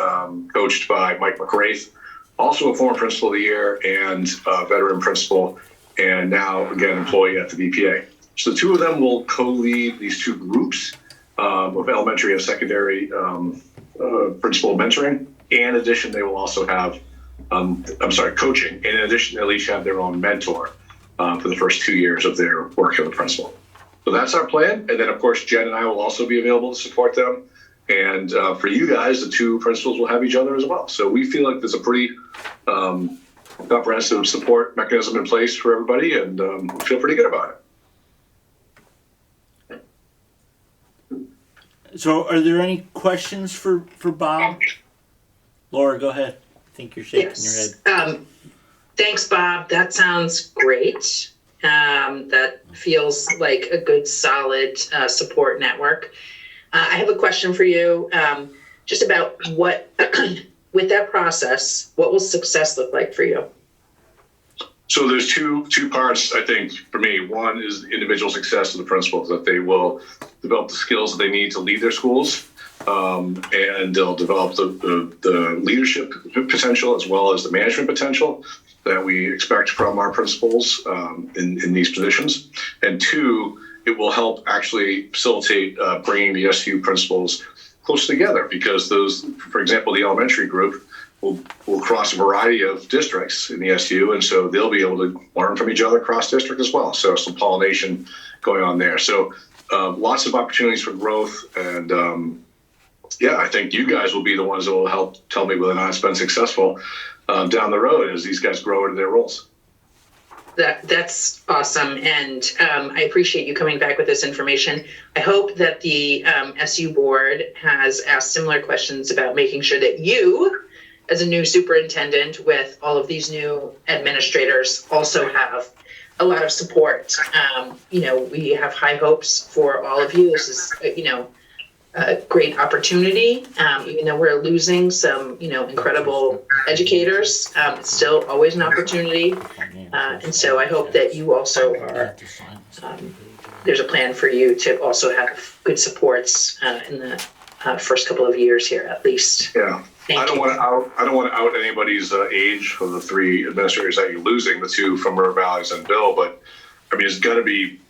coached by Mike McWraith, also a former principal of the year and veteran principal, and now, again, employee at the BPA. So the two of them will co-lead these two groups of elementary and secondary principal mentoring. In addition, they will also have, coaching. And in addition, they'll each have their own mentor for the first 2 years of their work as a principal. So that's our plan. And then, of course, Jen and I will also be available to support them. And for you guys, the two principals will have each other as well. So we feel like there's a pretty comprehensive support mechanism in place for everybody, and we feel pretty good about it. So are there any questions for Bob? Laura, go ahead. I think you're shaking your head. Thanks, Bob. That sounds great. That feels like a good, solid support network. I have a question for you, just about what, with that process, what will success look like for you? So there's two parts, I think, for me. One is individual success of the principals, that they will develop the skills that they need to lead their schools, and they'll develop the leadership potential as well as the management potential that we expect from our principals in these positions. And two, it will help actually facilitate bringing the SU principals close together, because those, for example, the elementary group will cross a variety of districts in the SU, and so they'll be able to learn from each other cross district as well. So some pollination going on there. So lots of opportunities for growth, and I think you guys will be the ones that will help tell me whether or not it's been successful down the road as these guys grow into their roles. That's awesome, and I appreciate you coming back with this information. I hope that the SU board has asked similar questions about making sure that you, as a new superintendent with all of these new administrators, also have a lot of support. We have high hopes for all of you. This is, a great opportunity. Even though we're losing some, incredible educators, it's still always an opportunity. And so I hope that you also are, there's a plan for you to also have good supports in the first couple of years here, at least. Yeah. I don't want to out anybody's age of the three administrators that you're losing, the two from River Valleys and Bill, but I mean, it's got to be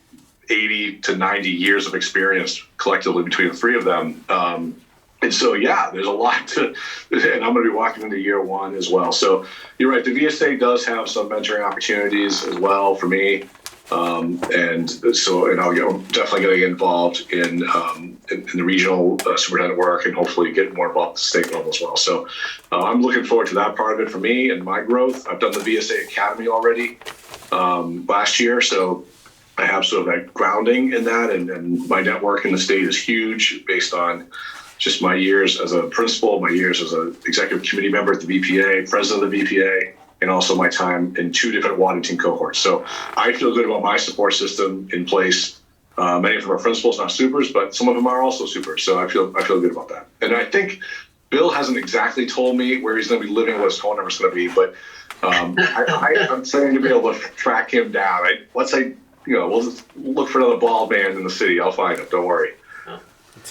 80 to 90 years of experience collectively between the three of them. And so, there's a lot to, and I'm going to be walking into year one as well. So you're right. The VSA does have some mentoring opportunities as well for me. And I'm definitely going to get involved in the regional superintendent work, and hopefully get more involved at the state level as well. So I'm looking forward to that part of it for me and my growth. I've done the VSA Academy already last year, so I have sort of that grounding in that, and my network in the state is huge based on just my years as a principal, my years as an executive committee member at the BPA, president of the BPA, and also my time in two different Waddington cohorts. So I feel good about my support system in place Many of them are principals, not supers, but some of them are also supers. So I feel good about that. And I think Bill hasn't exactly told me where he's going to be living, what his phone number is going to be, but I'm planning to be able to track him down. We'll just look for another ball band in the city. I'll find him. Don't worry.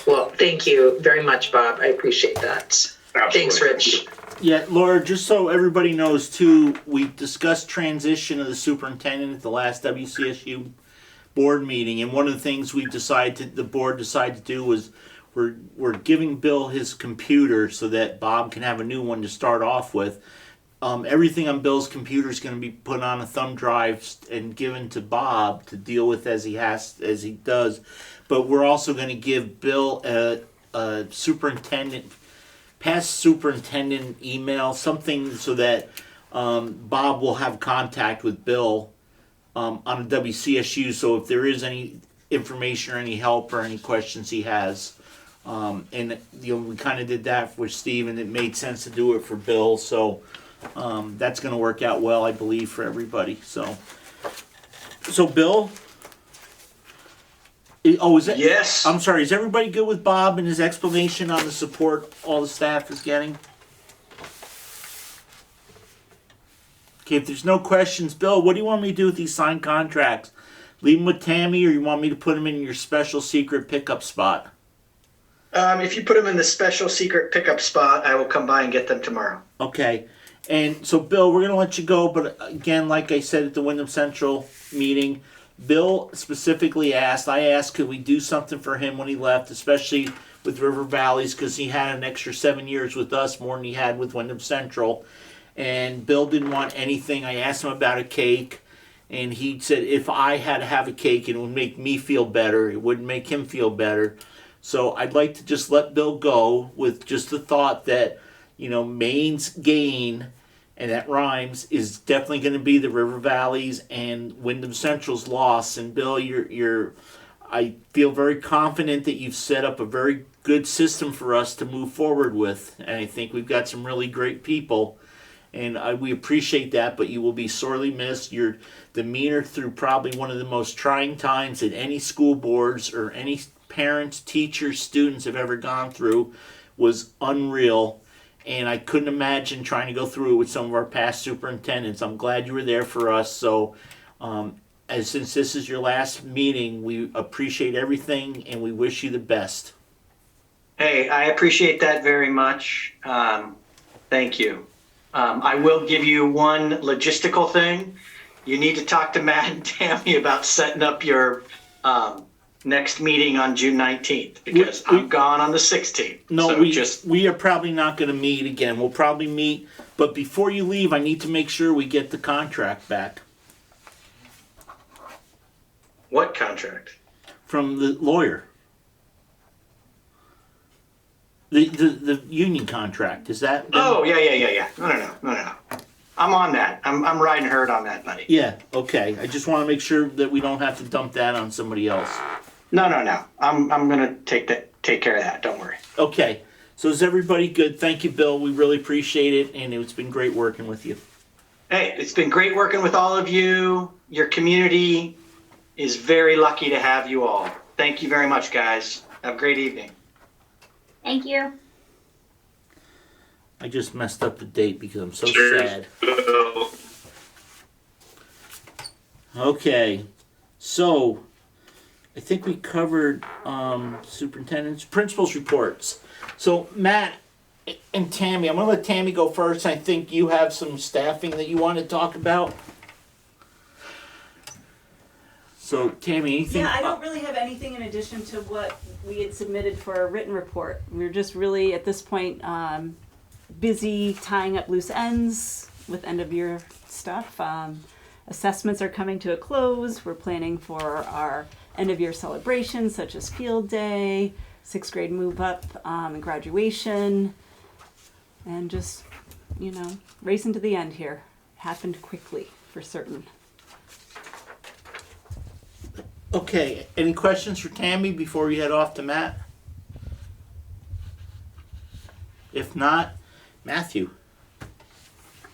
Well, thank you very much, Bob. I appreciate that. Absolutely. Thanks, Rich. Yeah, Laura, just so everybody knows too, we discussed transition of the superintendent at the last WCSU board meeting, and one of the things the board decided to do was we're giving Bill his computer so that Bob can have a new one to start off with. Everything on Bill's computer is going to be put on a thumb drive and given to Bob to deal with as he does. But we're also going to give Bill a past superintendent email, something so that Bob will have contact with Bill on a WCSU. So if there is any information or any help or any questions he has, and we kind of did that with Steve, and it made sense to do it for Bill. So that's going to work out well, I believe, for everybody. So Bill. Yes. I'm sorry. Is everybody good with Bob and his explanation on the support all the staff is getting? Okay, if there's no questions, Bill, what do you want me to do with these signed contracts? Leave them with Tammy, or you want me to put them in your special secret pickup spot? If you put them in the special secret pickup spot, I will come by and get them tomorrow. Okay. And so, Bill, we're going to let you go, but again, like I said at the Wyndham Central meeting, Bill specifically asked, could we do something for him when he left, especially with River Valleys, because he had an extra 7 years with us, more than he had with Wyndham Central. And Bill didn't want anything. I asked him about a cake, and he said if I had to have a cake, it would make me feel better. It wouldn't make him feel better. So I'd like to just let Bill go with just the thought that, Maine's gain, and that rhymes, is definitely going to be the River Valleys and Wyndham Central's loss. And Bill, I feel very confident that you've set up a very good system for us to move forward with. And I think we've got some really great people. And we appreciate that, but you will be sorely missed. Your demeanor through probably one of the most trying times that any school boards or any parents, teachers, students have ever gone through was unreal. And I couldn't imagine trying to go through it with some of our past superintendents. I'm glad you were there for us. So since this is your last meeting, we appreciate everything and we wish you the best. Hey, I appreciate that very much. Thank you. I will give you one logistical thing. You need to talk to Matt and Tammy about setting up your next meeting on June 19th, because I'm gone on the 16th. No, So we are probably not going to meet again. We'll probably meet, but before you leave, I need to make sure we get the contract back What contract? from the lawyer. The union contract, is that? Oh, yeah. No. I'm on that. I'm riding herd on that, buddy. Yeah, okay. I just want to make sure that we don't have to dump that on somebody else. No. I'm gonna take care of that. Don't worry. Okay, so is everybody good? Thank you, Bill. We really appreciate it, and it's been great working with you. Hey, it's been great working with all of you. Your community is very lucky to have you all. Thank you very much, guys. Have a great evening. Thank you. I just messed up the date because I'm so Cheers. sad. Okay, so I think we covered superintendent's principals reports. So Matt and Tammy, I'm gonna let Tammy go first. I think you have some staffing that you want to talk about. So Tammy, anything? Yeah, I don't really have anything in addition to what we had submitted for a written report. We're just really at this point busy tying up loose ends with end of year stuff. Assessments are coming to a close. We're planning for our end of year celebrations such as field day, 6th grade move up, and graduation, and just, racing to the end here. Happened quickly for certain. Okay, any questions for Tammy before we head off to Matt? If not, Matthew.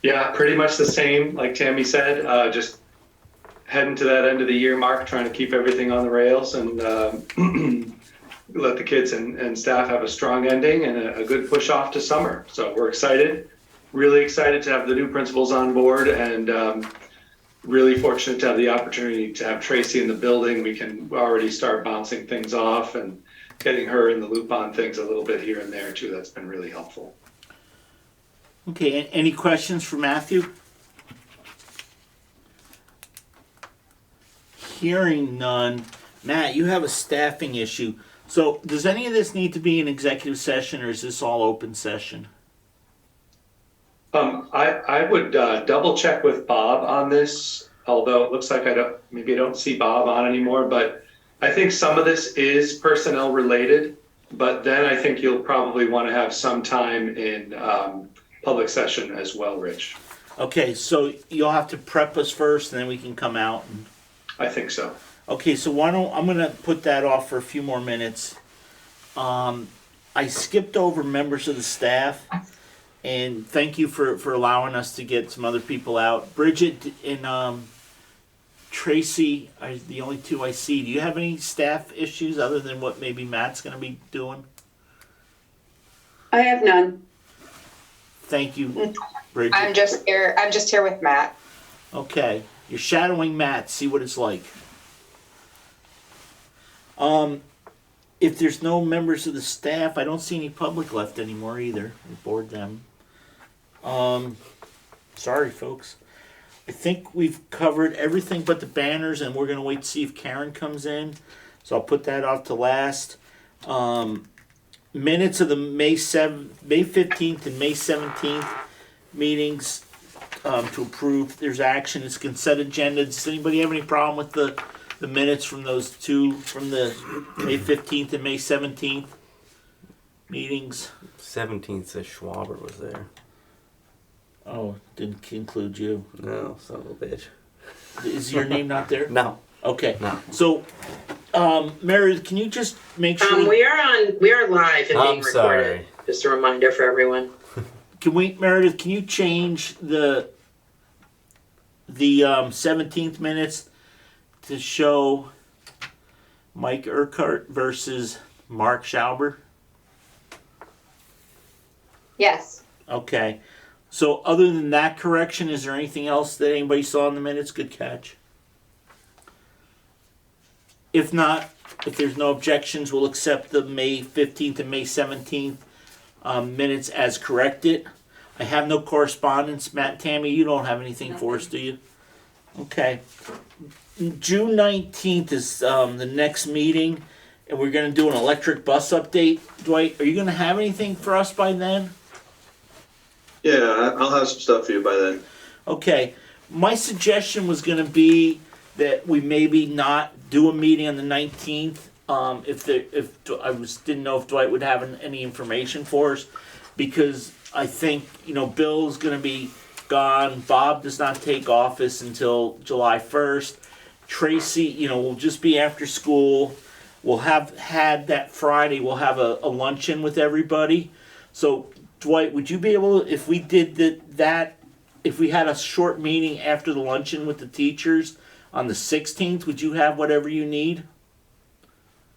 Yeah, pretty much the same, like Tammy said, just heading to that end of the year mark, trying to keep everything on the rails and let the kids and staff have a strong ending and a good push off to summer. So we're excited, really excited to have the new principals on board, and really fortunate to have the opportunity to have Tracy in the building. We can already start bouncing things off and getting her in the loop on things a little bit here and there too. That's been really helpful. Okay, any questions for Matthew? Hearing none. Matt, you have a staffing issue. So does any of this need to be an executive session, or is this all open session? I would double check with Bob on this, although it looks like maybe I don't see Bob on anymore, but I think some of this is personnel related, but then I think you'll probably want to have some time in public session as well, Rich. Okay, so you'll have to prep us first, and then we can come out. I think so. Okay, so I'm gonna put that off for a few more minutes. I skipped over members of the staff, and thank you for allowing us to get some other people out. Bridget and Tracy are the only two I see. Do you have any staff issues other than what maybe Matt's gonna be doing? I have none. Thank you, Bridget. I'm just here with Matt. Okay, you're shadowing Matt. See what it's like. If there's no members of the staff, I don't see any public left anymore either. We bored them. Sorry, folks. I think we've covered everything but the banners, and we're gonna wait to see if Karen comes in. So I'll put that off to last. Minutes of the May 15th and May 17th meetings to approve. There's action. It's consent agenda. Does anybody have any problem with the minutes from those two, from the May 15th and May 17th meetings? 17th says Schwaber was there. Oh, didn't include you. No, son of a bitch. Is your name not there? No. Okay. No. So, Meredith, can you just make sure? We are live and being I'm recorded. sorry. Just a reminder for everyone. Meredith, can you change the 17th minutes to show Mike Urquhart versus Mark Schauber? Yes. Okay. So other than that correction, is there anything else that anybody saw in the minutes? Good catch. If not, if there's no objections, we'll accept the May 15th and May 17th minutes as corrected. I have no correspondence. Matt and Tammy, you don't have anything for us, do you? Okay. June 19th is the next meeting, and we're going to do an electric bus update. Dwight, are you going to have anything for us by then? Yeah, I'll have some stuff for you by then. Okay. My suggestion was going to be that we maybe not do a meeting on the 19th. Didn't know if Dwight would have any information for us, because I think Bill's going to be gone. Bob does not take office until July 1st. Tracy, will just be after school. We'll have had that Friday. We'll have a luncheon with everybody. So, Dwight, would you be able, if we did if we had a short meeting after the luncheon with the teachers on the 16th, would you have whatever you need?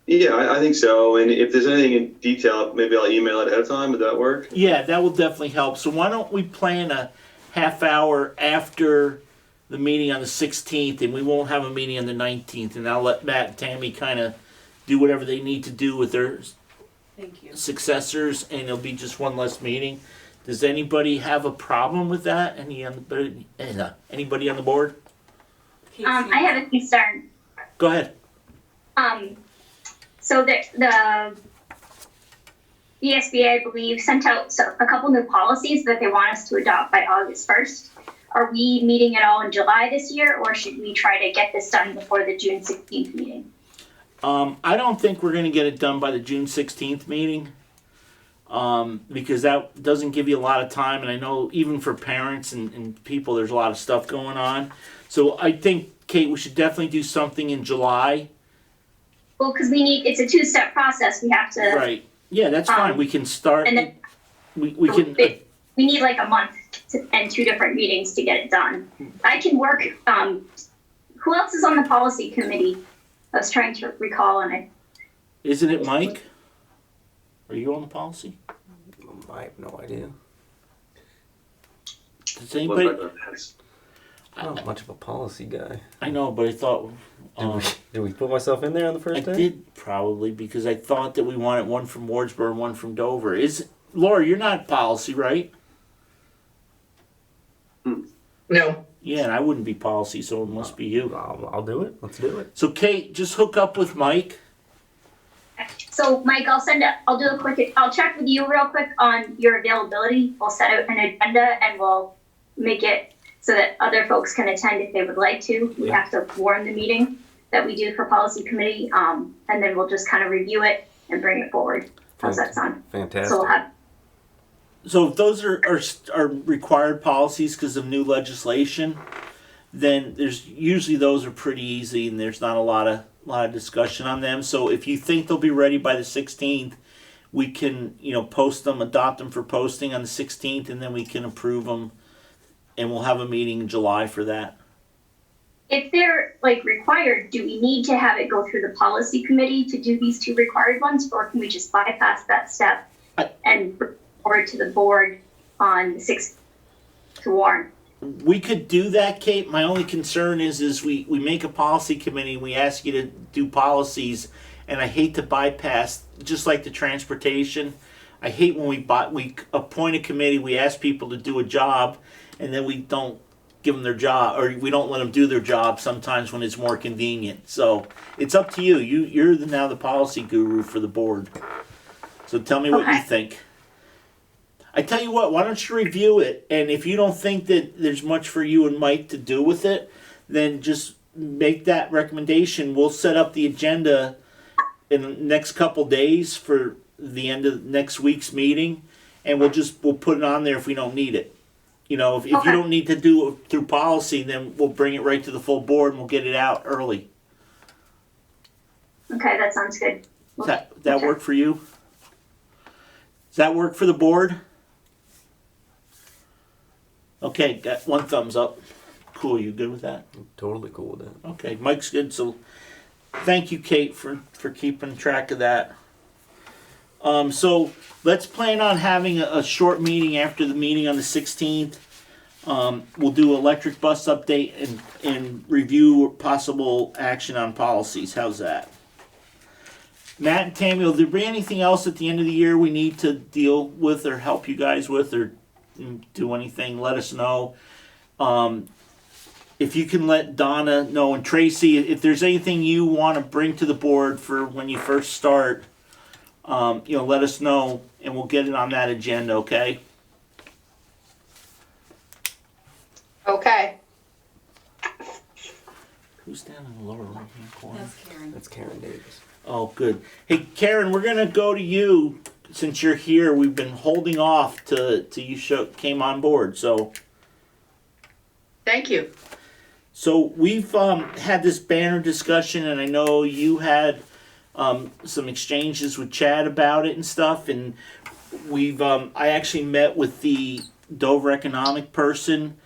Yeah, I think so. And if there's anything in detail, maybe I'll email it ahead of time. Would that work? Yeah, that will definitely help. So why don't we plan a half hour after the meeting on the 16th, and we won't have a meeting on the 19th, and I'll let Matt and Tammy kind of do whatever they need to do with their successors, and it'll be just one less meeting. Does anybody have a problem with that? Anybody on the board? I have a concern. Go ahead. So the ESBA, I believe, sent out a couple new policies that they want us to adopt by August 1st. Are we meeting at all in July this year, or should we try to get this done before the June 16th meeting? I don't think we're going to get it done by the June 16th meeting, because that doesn't give you a lot of time, and I know even for parents and people, there's a lot of stuff going on. So I think, Kate, we should definitely do something in July. Well, because it's a two-step process. We have to. Right. Yeah, that's fine. We can start. And then we can. We need like a month and two different meetings to get it done. I can work. Who else is on the policy committee? I was trying to recall, and Isn't it Mike? Are you on the policy? I have no idea. Does anybody? I'm not much of a policy guy. I know, but I thought. Did we put myself in there on the first day? I did probably because I thought that we wanted one from Wardsboro and one from Dover. Is Laura? You're not policy, right? No. Yeah, and I wouldn't be policy, so it must be you. I'll do it. Let's do it. So Kate, just hook up with Mike. so Mike, I'll do a quick, I'll check with you real quick on your availability. We'll set out an agenda and we'll make it so that other folks can attend if they would like to. We have to warn the meeting that we do for policy committee, and then we'll just kind of review it and bring it forward. How's that sound? Fantastic. So we'll have, So if those are required policies because of new legislation, then there's usually those are pretty easy and there's not a lot of discussion on them. So if you think they'll be ready by the 16th, we can post them, adopt them for posting on the 16th, and then we can approve them, and we'll have a meeting in July for that. if they're like required, do we need to have it go through the policy committee to do these two required ones, or can we just bypass that step and report to the board on the 6th to warn? We could do that, Kate. My only concern is we make a policy committee, we ask you to do policies, and I hate to bypass, just like the transportation. I hate when we appoint a committee, we ask people to do a job, and then we don't give them their job, or we don't let them do their job sometimes when it's more convenient. So it's up to you. You're now the policy guru for the board. So tell me what you think. I tell you what, why don't you review it, and if you don't think that there's much for you and Mike to do with it, then just make that recommendation. We'll set up the agenda in the next couple days for the end of next week's meeting, and we'll put it on there if we don't need it. If you don't need to do it through policy, then we'll bring it right to the full board and we'll get it out early. Okay, that sounds good. Does that work for you? Does that work for the board? Okay, got one thumbs up. Cool, you good with that? I'm totally cool with that. Okay, Mike's good, so thank you, Kate, for keeping track of that. So let's plan on having a short meeting after the meeting on the 16th. We'll do electric bus update and review possible action on policies. How's that? Matt and Tammy, will there be anything else at the end of the year we need to deal with or help you guys with or do anything? Let us know. If you can let Donna know and Tracy, if there's anything you want to bring to the board for when you first start, let us know and we'll get it on that agenda, okay? Okay. Who's down in the lower right-hand corner? That's Karen. That's Karen Davis. Oh, good. Hey, Karen, we're gonna go to you since you're here. We've been holding off till you came on board, so. Thank you. So we've had this banner discussion, and I know you had some exchanges with Chad about it and stuff, and we've I actually met with the Dover economic person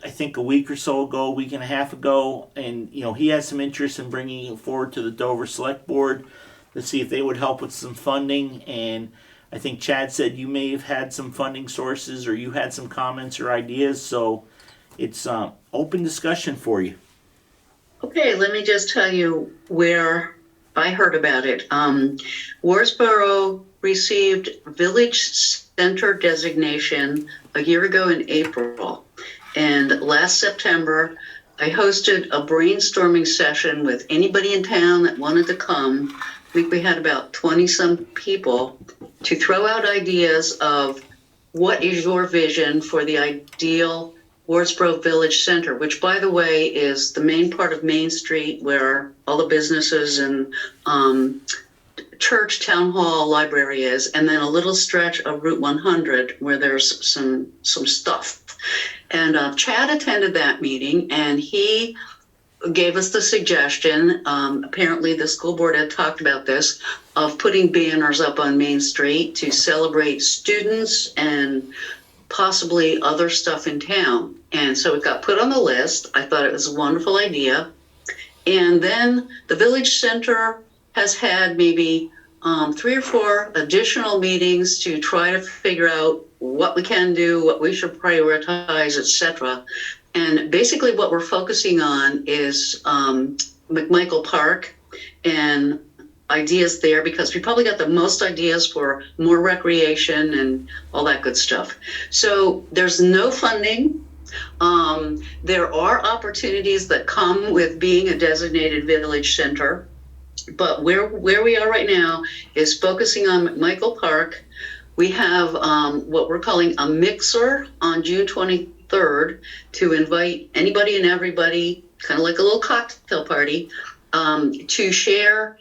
I think a week and a half ago, and he has some interest in bringing it forward to the Dover Select Board to see if they would help with some funding. And I think Chad said you may have had some funding sources or you had some comments or ideas, so it's open discussion for you. Okay, let me just tell you where I heard about it. Wardsboro received Village Center designation a year ago in April. And last September, I hosted a brainstorming session with anybody in town that wanted to come. I think we had about 20-some people to throw out ideas of what is your vision for the ideal Wardsboro Village Center, which, by the way, is the main part of Main Street where all the businesses and church, town hall, library is, and then a little stretch of Route 100 where there's some stuff. And Chad attended that meeting, and he gave us the suggestion, apparently the school board had talked about this, of putting banners up on Main Street to celebrate students and possibly other stuff in town. And so it got put on the list. I thought it was a wonderful idea. And then the village center has had maybe 3 or 4 additional meetings to try to figure out what we can do, what we should prioritize, etc. And basically what we're focusing on is McMichael Park and ideas there, because we probably got the most ideas for more recreation and all that good stuff. So there's no funding. There are opportunities that come with being a designated village center, but where we are right now is focusing on McMichael Park. We have what we're calling a mixer on June 23rd to invite anybody and everybody, kind of like a little cocktail party, to share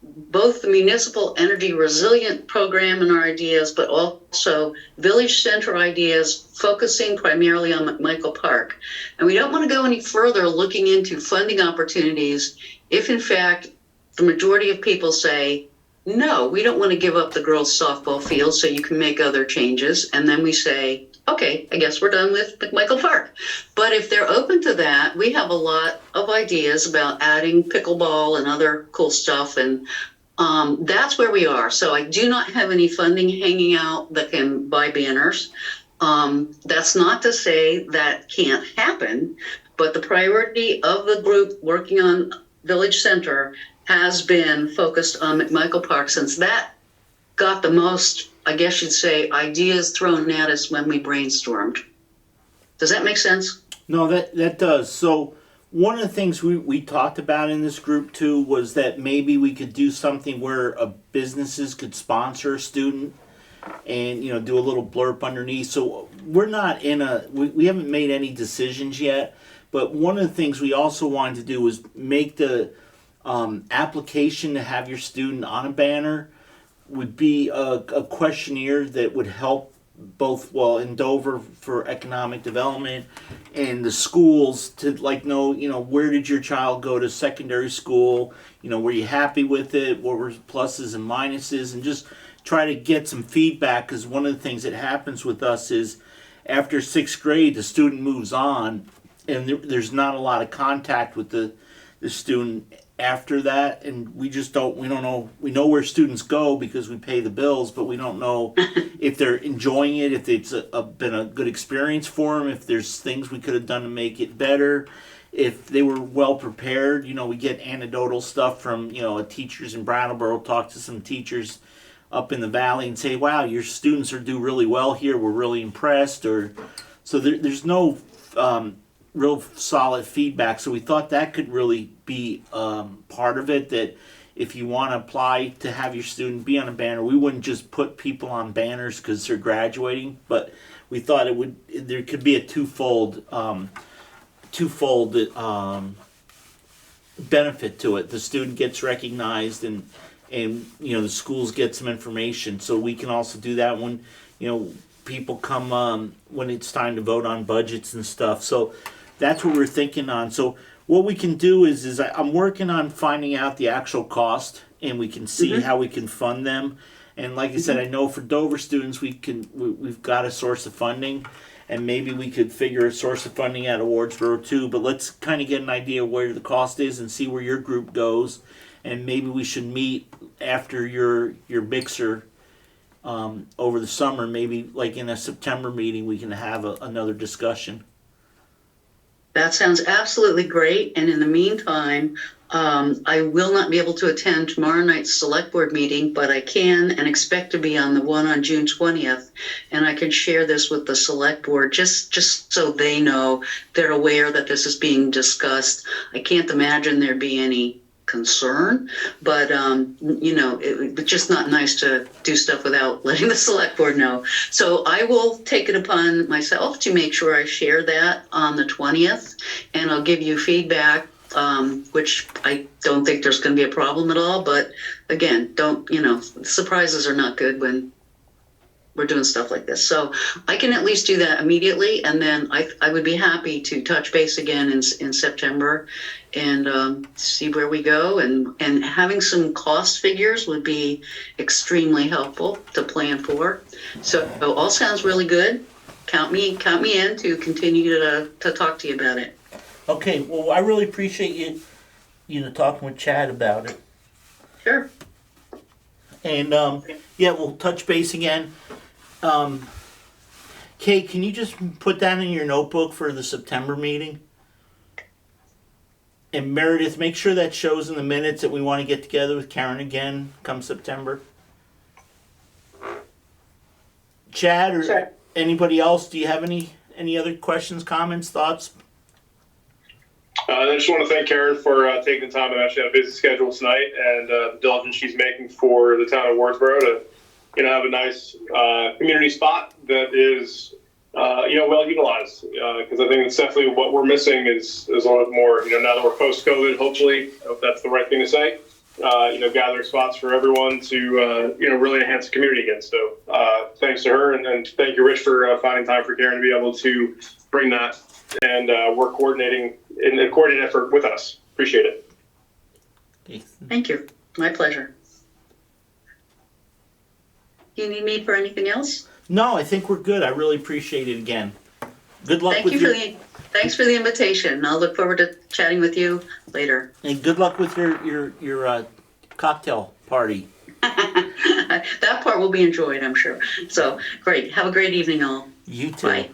both the municipal energy resilient program and our ideas, but also village center ideas focusing primarily on McMichael Park. And we don't want to go any further looking into funding opportunities if in fact the majority of people say, no, we don't want to give up the girls softball field so you can make other changes. And then we say, okay, I guess we're done with McMichael Park. But if they're open to that, we have a lot of ideas about adding pickleball and other cool stuff. And that's where we are. So I do not have any funding hanging out that can buy banners. That's not to say that can't happen, but the priority of the group working on Village Center has been focused on McMichael Park, since that got the most, I guess you'd say, ideas thrown at us when we brainstormed. Does that make sense? No, that does. So one of the things we talked about in this group too was that maybe we could do something where businesses could sponsor a student and, you know, do a little blurb underneath. So we're not we haven't made any decisions yet, but one of the things we also wanted to do was make the application to have your student on a banner would be a questionnaire that would help both, well, in Dover for economic development and the schools to know, where did your child go to secondary school? Were you happy with it? What were pluses and minuses? And just try to get some feedback, because one of the things that happens with us is after 6th grade, the student moves on and there's not a lot of contact with the student after that, and we don't know. We know where students go because we pay the bills, but we don't know if they're enjoying it, if it's been a good experience for them, if there's things we could have done to make it better, if they were well prepared. We get anecdotal stuff from teachers in Brattleboro, talk to some teachers up in the valley and say, wow, your students do really well here, we're really impressed. So there's no real solid feedback, so we thought that could really be part of it, that if you want to apply to have your student be on a banner, we wouldn't just put people on banners because they're graduating, but we thought there could be a twofold benefit to it. The student gets recognized and the schools get some information, so we can also do that when people come when it's time to vote on budgets and stuff. So that's what we're thinking on. So what we can do is I'm working on finding out the actual cost, and we can see how we can fund them. And like I said, I know for Dover students we've got a source of funding, and maybe we could figure a source of funding out of Wardsboro too. But let's kind of get an idea of where the cost is and see where your group goes, and maybe we should meet after your mixer over the summer. Maybe like in a September meeting we can have another discussion. That sounds absolutely great. And in the meantime, I will not be able to attend tomorrow night's select board meeting, but I can and expect to be on the one on June 20th. And I can share this with the select board just so they know, they're aware that this is being discussed. I can't imagine there'd be any concern, but it's just not nice to do stuff without letting the select board know. So I will take it upon myself to make sure I share that on the 20th, and I'll give you feedback, which I don't think there's going to be a problem at all. But again, surprises are not good when we're doing stuff like this. So I can at least do that immediately, and then I would be happy to touch base again in September and see where we go. And having some cost figures would be extremely helpful to plan for. So all sounds really good. count me in to continue to talk to you about it. Okay, well, I really appreciate you talking with Chad about it. Sure. And, yeah, we'll touch base again. Kate, can you just put that in your notebook for the September meeting? And Meredith, make sure that shows in the minutes that we want to get together with Karen again come September. Chad or Sure. anybody else, do you have any other questions, comments, thoughts? I just want to thank Karen for taking the time and actually have a busy schedule tonight and the diligence she's making for the town of Wardsboro to, have a nice community spot that is, well utilized. Because I think it's definitely what we're missing is a little bit more, now that we're post-COVID, hopefully, if that's the right thing to say, gathering spots for everyone to, really enhance the community again. So thanks to her and thank you, Rich, for finding time for Karen to be able to bring that and work coordinating in a coordinated effort with us. Appreciate it. Thank you. My pleasure. Do you need me for anything else? No, I think we're good. I really appreciate it again. Good luck Thanks for the invitation. I'll look forward to chatting with you later. And good luck with your cocktail party. That part will be enjoyed, I'm sure. So, great. Have a great evening, all. You too. Bye.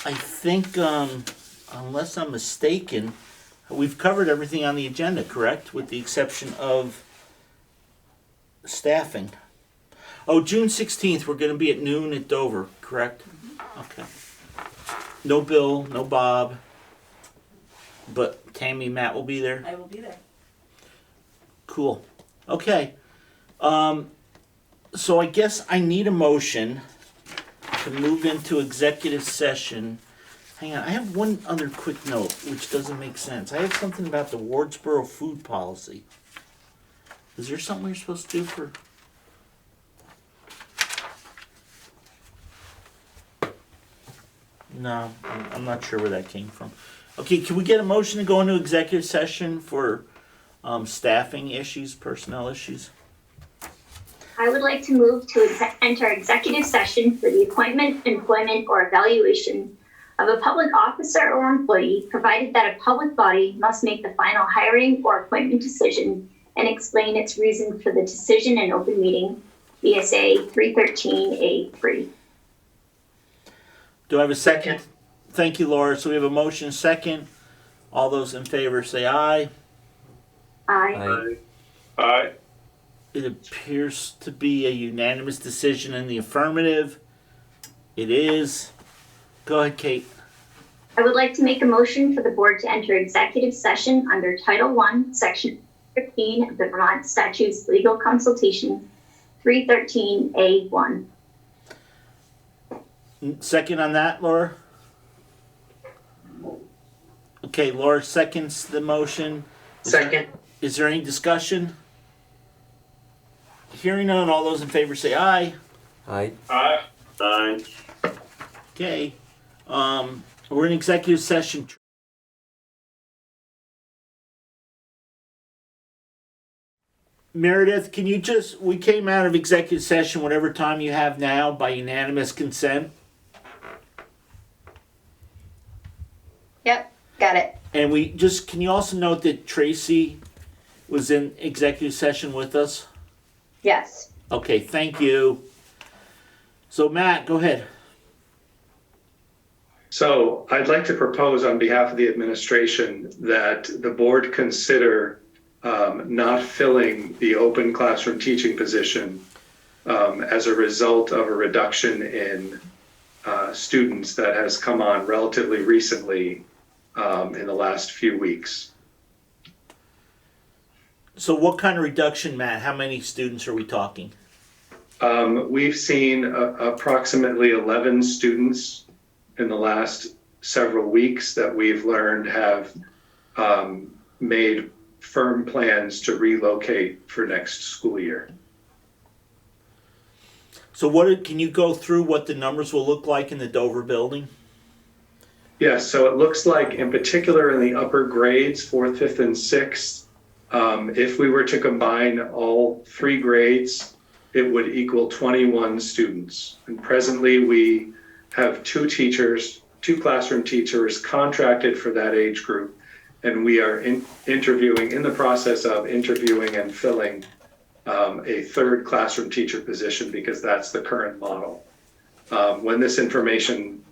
I think, unless I'm mistaken, we've covered everything on the agenda, correct? With the exception of staffing. Oh, June 16th, we're going to be at noon at Dover, correct? Okay. No Bill, no Bob, but Tammy, Matt will be there? I will be there. Cool. Okay. So I guess I need a motion to move into executive session. Hang on, I have one other quick note, which doesn't make sense. I have something about the Wardsboro food policy. Is there something we're supposed to do for... No, I'm not sure where that came from. Okay, can we get a motion to go into executive session for staffing issues, personnel issues? I would like to move to enter executive session for the appointment, employment, or evaluation of a public officer or employee, provided that a public body must make the final hiring or appointment decision and explain its reason for the decision in open meeting, VSA 313A3. Do I have a second? Thank you, Laura. So we have a motion second. All those in favor say aye. Aye. Aye. It appears to be a unanimous decision in the affirmative. It is. Go ahead, Kate. I would like to make a motion for the board to enter executive session under Title I, Section 15 of the Vermont Statutes Legal Consultation 313A1. Second on that, Laura? Okay, Laura seconds the motion. Second. Is there any discussion? Hearing none, all those in favor say aye. Aye. Aye. Aye. Okay. We're in executive session. Meredith, can you we came out of executive session whatever time you have now by unanimous consent. Yep, got it. And can you also note that Tracy was in executive session with us? Yes. Okay, thank you. So Matt, go ahead. So I'd like to propose on behalf of the administration that the board consider not filling the open classroom teaching position as a result of a reduction in students that has come on relatively recently in the last few weeks. So what kind of reduction, Matt? How many students are we talking? We've seen approximately 11 students in the last several weeks that we've learned have made firm plans to relocate for next school year. So can you go through what the numbers will look like in the Dover building? Yes, so it looks like in particular in the upper grades, 4th, 5th, and 6th, if we were to combine all 3 grades, it would equal 21 students. And presently we have two classroom teachers contracted for that age group. And we are in the process of interviewing and filling a third classroom teacher position because that's the current model. When this information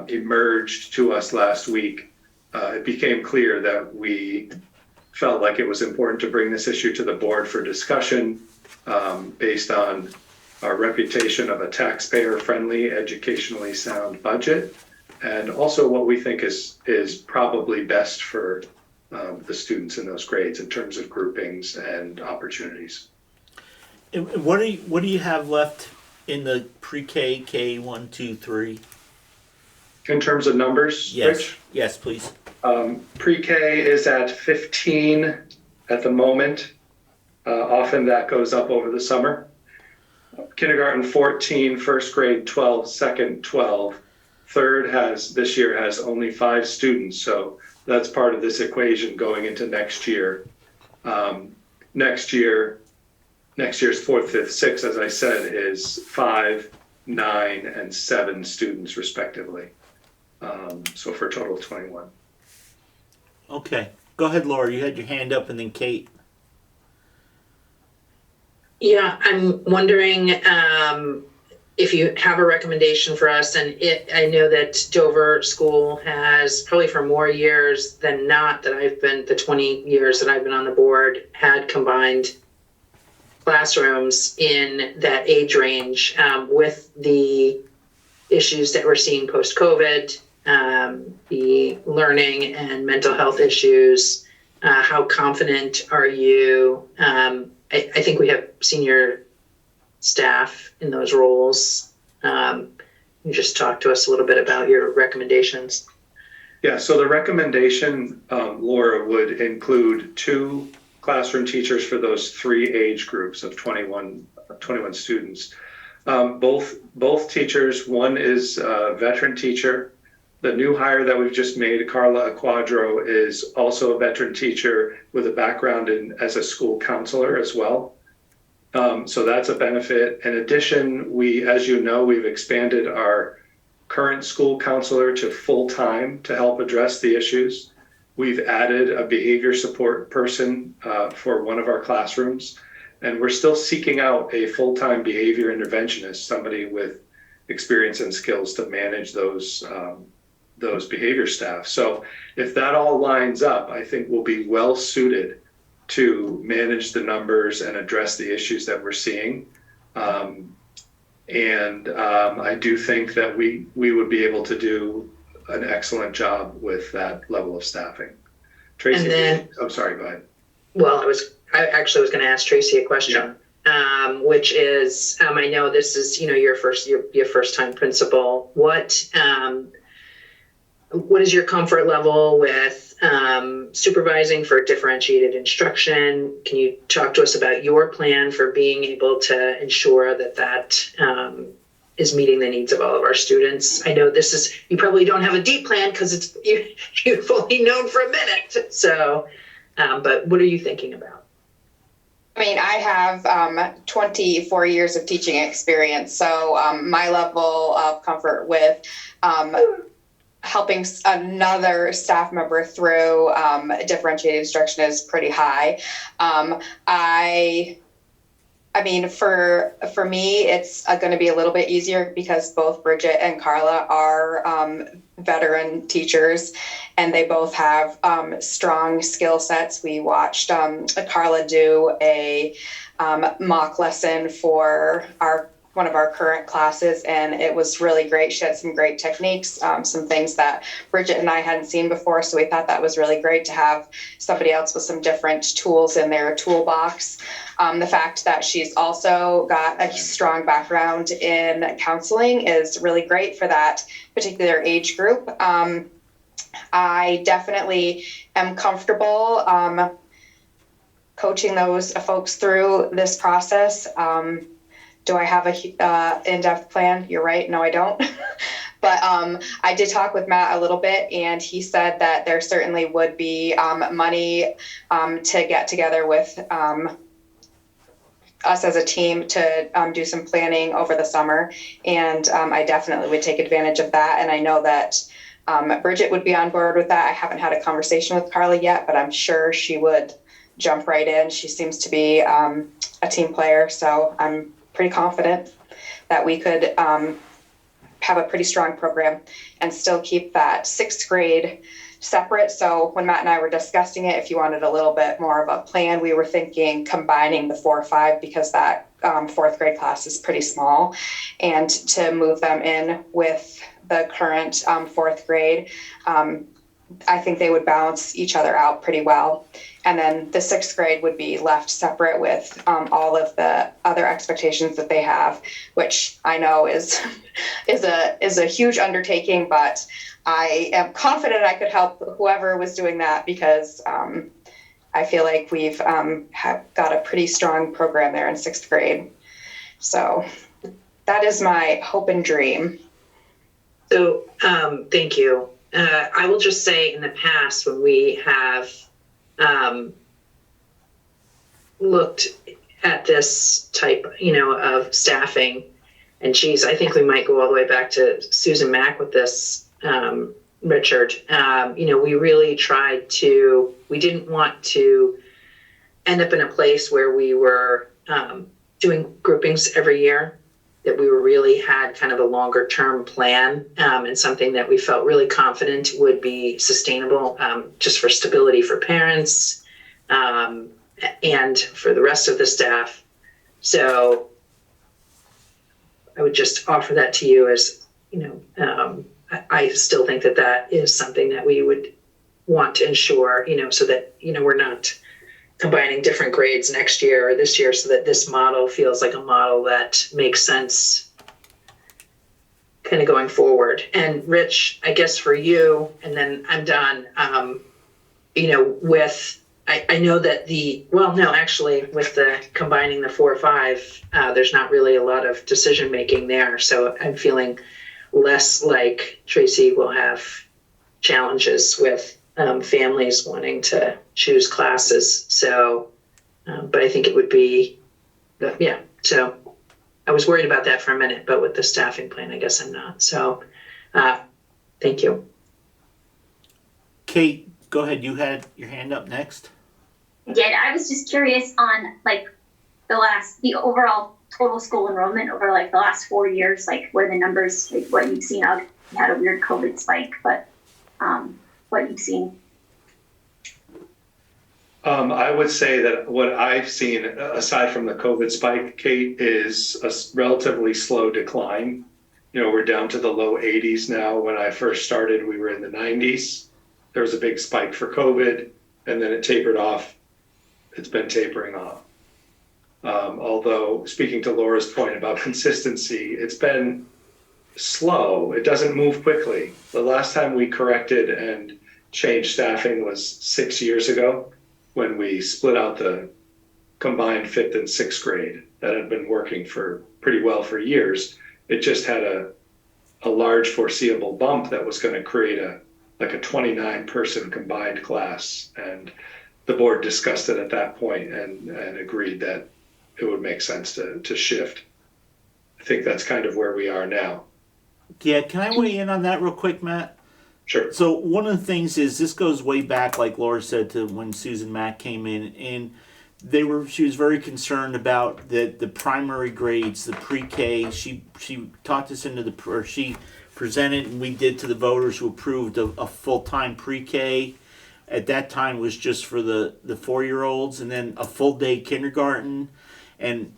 emerged to us last week, it became clear that we felt like it was important to bring this issue to the board for discussion based on our reputation of a taxpayer-friendly, educationally sound budget, and also what we think is probably best for the students in those grades in terms of groupings and opportunities. And what do you have left in the pre-K, K1, 2, 3? In terms of numbers, Yes. Rich? Yes, please. Pre-K is at 15 at the moment. Often that goes up over the summer. Kindergarten 14, first grade 12, second 12. Third this year has only 5 students, so that's part of this equation going into next year. Next year's 4th, 5th, 6th, as I said, is 5, 9, and 7 students respectively. So for a total of 21. Okay. Go ahead, Laura. You had your hand up, and then Kate. Yeah, I'm wondering if you have a recommendation for us. And I know that Dover School has, probably for more years than not, the 20 years that I've been on the board, had combined classrooms in that age range with the issues that we're seeing post-COVID, the learning and mental health issues. How confident are you? I think we have senior staff in those roles. You just talk to us a little bit about your recommendations. Yeah, so the recommendation, Laura, would include 2 classroom teachers for those 3 age groups of 21 students. Both teachers, one is a veteran teacher. The new hire that we've just made, Carla Aquadro, is also a veteran teacher with a background as a school counselor as well. So that's a benefit. In addition, as you know, we've expanded our current school counselor to full-time to help address the issues. We've added a behavior support person for one of our classrooms, and we're still seeking out a full-time behavior interventionist, somebody with experience and skills to manage those behavior staff. So if that all lines up, I think we'll be well suited to manage the numbers and address the issues that we're seeing. I do think that we would be able to do an excellent job with that level of staffing. Tracy, And then, I'm sorry, go ahead. well, I actually was going to ask Tracy a question, which is, I know this is, your first time principal. What is your comfort level with supervising for differentiated instruction? Can you talk to us about your plan for being able to ensure that is meeting the needs of all of our students? I know you probably don't have a deep plan because you've only known for a minute. So, but what are you thinking about? I mean, I have 24 years of teaching experience, so my level of comfort with helping another staff member through differentiated instruction is pretty high. I mean, for me, it's going to be a little bit easier because both Bridget and Carla are veteran teachers, and they both have strong skill sets. We watched Carla do a mock lesson for one of our current classes, and it was really great. She had some great techniques, some things that Bridget and I hadn't seen before, so we thought that was really great to have somebody else with some different tools in their toolbox. The fact that she's also got a strong background in counseling is really great for that particular age group. I definitely am comfortable coaching those folks through this process. Do I have a in-depth plan? You're right. No, I don't. But I did talk with Matt a little bit, and he said that there certainly would be money to get together with us as a team to do some planning over the summer. And I definitely would take advantage of that. And I know that Bridget would be on board with that. I haven't had a conversation with Carla yet, but I'm sure she would jump right in. She seems to be a team player. So I'm pretty confident that we could have a pretty strong program and still keep that 6th grade separate. So when Matt and I were discussing it, if you wanted a little bit more of a plan, we were thinking combining the 4-5 because that 4th grade class is pretty small, and to move them in with the current 4th grade. I think they would balance each other out pretty well. And then the 6th grade would be left separate with all of the other expectations that they have, which I know is a huge undertaking, but I am confident I could help whoever was doing that because I feel like we've have got a pretty strong program there in 6th grade. So that is my hope and dream. So thank you. I will just say in the past when we have looked at this type, of staffing, and geez, I think we might go all the way back to Susan Mack with this, Richard. We really we didn't want to end up in a place where we were doing groupings every year, that we really had kind of a longer term plan and something that we felt really confident would be sustainable just for stability for parents and for the rest of the staff. So I would just offer that to you as, I still think that is something that we would want to ensure, so that, we're not combining different grades next year or this year, so that this model feels like a model that makes sense kind of going forward. And Rich, I guess for you, and then I'm done, I know that with the combining the 4-5, there's not really a lot of decision making there. So I'm feeling less like Tracy will have challenges with families wanting to choose classes. So, but I think it would be, so I was worried about that for a minute, but with the staffing plan, I guess I'm not. So, thank you. Kate, go ahead. You had your hand up next. I did. I was just curious on the overall total school enrollment over the last 4 years, where the numbers, what you've seen. You had a weird COVID spike, but what you've seen. I would say that what I've seen, aside from the COVID spike, Kate, is a relatively slow decline. We're down to the low 80s now. When I first started, we were in the 90s. There was a big spike for COVID, and then it tapered off. It's been tapering off. Although, speaking to Laura's point about consistency, it's been slow. It doesn't move quickly. The last time we corrected and changed staffing was 6 years ago, when we split out the combined 5th and 6th grade. That had been working pretty well for years. It just had a large foreseeable bump that was going to create a 29-person combined class. And the board discussed it at that point and agreed that it would make sense to shift. I think that's kind of where we are now. Yeah, can I weigh in on that real quick, Matt? Sure. So one of the things is, this goes way back, like Laura said, to when Susan Mack came in, and she was very concerned about the primary grades, the pre-K. She talked us into she presented, and we did to the voters who approved a full-time pre-K. At that time was just for the 4-year-olds, and then a full day kindergarten and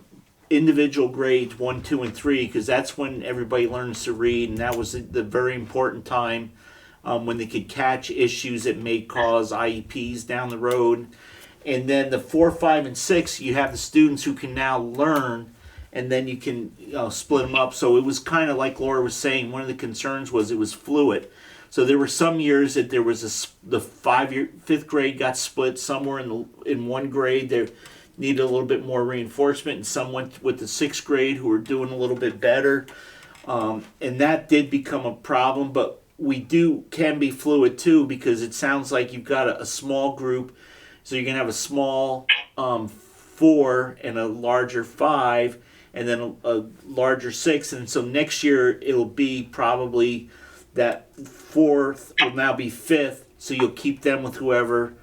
individual grades 1, 2, and 3, because that's when everybody learns to read, and that was the very important time when they could catch issues that may cause IEPs down the road. And then the 4, 5, and 6, you have the students who can now learn, and then you can split them up. So it was kind of like Laura was saying, one of the concerns was it was fluid. So there were some years that there was the 5th grade got split somewhere in one grade. They needed a little bit more reinforcement, and some went with the 6th grade who were doing a little bit better. And that did become a problem, but can be fluid too, because it sounds like you've got a small group. So you're going to have a small 4 and a larger 5 and then a larger 6, and so next year it'll be probably that 4th will now be 5th, so you'll keep them with whoever,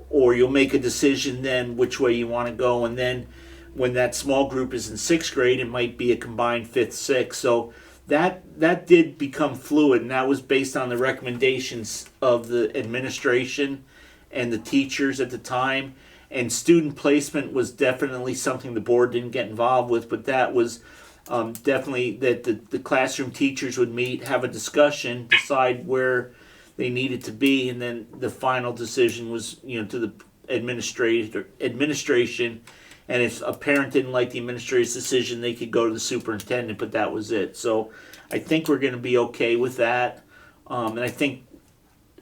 or you'll make a decision then which way you want to go, and then when that small group is in 6th grade, it might be a combined 5th, 6th. So that did become fluid, and that was based on the recommendations of the administration and the teachers at the time. And student placement was definitely something the board didn't get involved with, but that was definitely that the classroom teachers would meet, have a discussion, decide where they needed to be, and then the final decision was, to the administration. And if a parent didn't like the administrator's decision, they could go to the superintendent, but that was it. So I think we're going to be okay with that. And I think,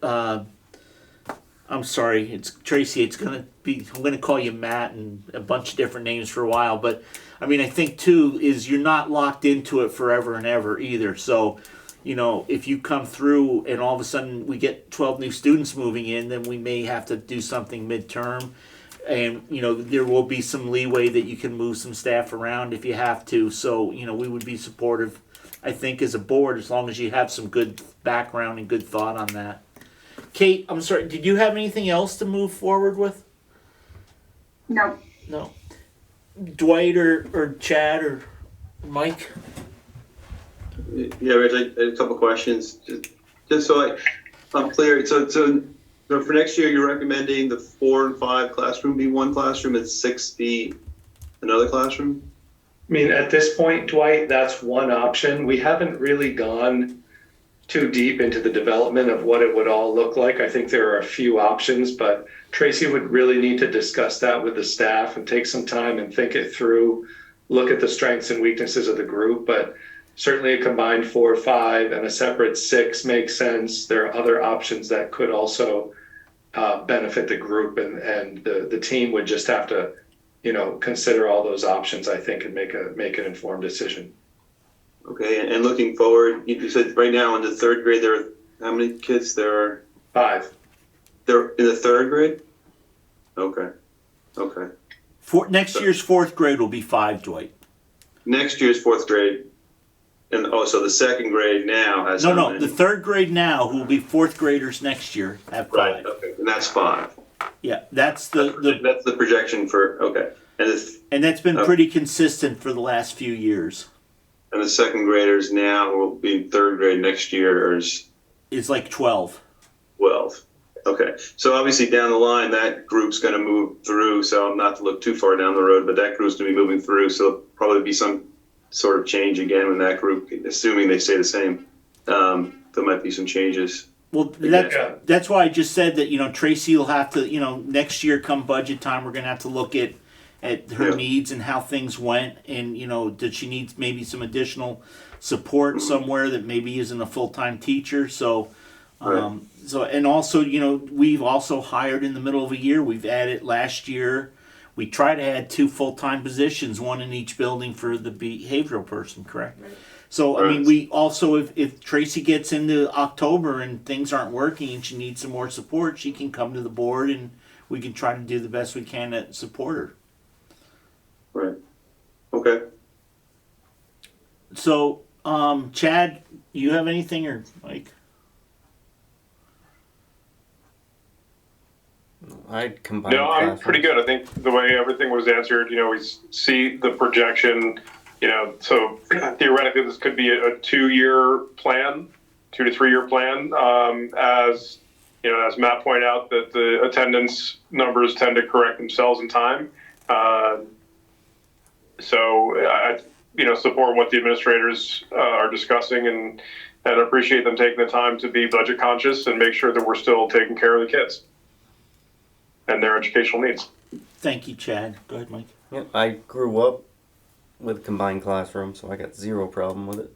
I'm sorry, it's Tracy. I'm going to call you Matt and a bunch of different names for a while. But I mean, I think too is you're not locked into it forever and ever either. So, if you come through and all of a sudden we get 12 new students moving in, then we may have to do something midterm. And, there will be some leeway that you can move some staff around if you have to. So, we would be supportive, I think, as a board, as long as you have some good background and good thought on that. Kate, I'm sorry, did you have anything else to move forward with? No. No. Dwight or Chad or Mike? Yeah, Rich, I had a couple questions. Just so I'm clear. So for next year, you're recommending the 4 and 5 classroom be one classroom and 6 be another classroom? I mean, at this point, Dwight, that's one option. We haven't really gone too deep into the development of what it would all look like. I think there are a few options, but Tracy would really need to discuss that with the staff and take some time and think it through, look at the strengths and weaknesses of the group. But certainly a combined 4 or 5 and a separate 6 makes sense. There are other options that could also benefit the group, and the team would just have to, consider all those options, I think, and make an informed decision. Okay, and looking forward, you said right now in the 3rd grade, there are how many kids? There are 5. They're in the 3rd grade? Okay. Next year's 4th grade will be 5, Dwight. Next year's 4th grade. And so the 2nd grade now has No, the 3rd grade now, who will be 4th graders next year, have 5. Right, okay, and that's 5. Yeah, that's that's the projection for, okay. And that's been pretty consistent for the last few years. And the 2nd graders now will be in 3rd grade next year is like 12. 12. Okay. So obviously down the line, that group's going to move through. So not to look too far down the road, but that group's going to be moving through. So there'll probably be some sort of change again when that group, assuming they stay the same. There might be some changes. Well, that's why I just said that, Tracy will have to, next year come budget time, we're going to have to look at her needs and how things went, and did she need maybe some additional support somewhere that maybe isn't a full-time teacher. So and also we've also hired in the middle of a year. We've added last year, we try to add 2 full-time positions, one in each building for the behavioral person, correct? Right. So I mean, we also, if Tracy gets into October and things aren't working and she needs some more support, she can come to the board and we can try to do the best we can to support her. Right. Okay. So, Chad, you have anything, or Mike? I'd combine. No, I'm pretty good. I think the way everything was answered, we see the projection, so theoretically this could be a 2-year plan, 2 to 3 year plan. As Matt pointed out, that the attendance numbers tend to correct themselves in time. So I, support what the administrators are discussing and appreciate them taking the time to be budget conscious and make sure that we're still taking care of the kids and their educational needs. Thank you, Chad. Go ahead, Mike. Yep, I grew up with combined classroom, so I got 0 problem with it.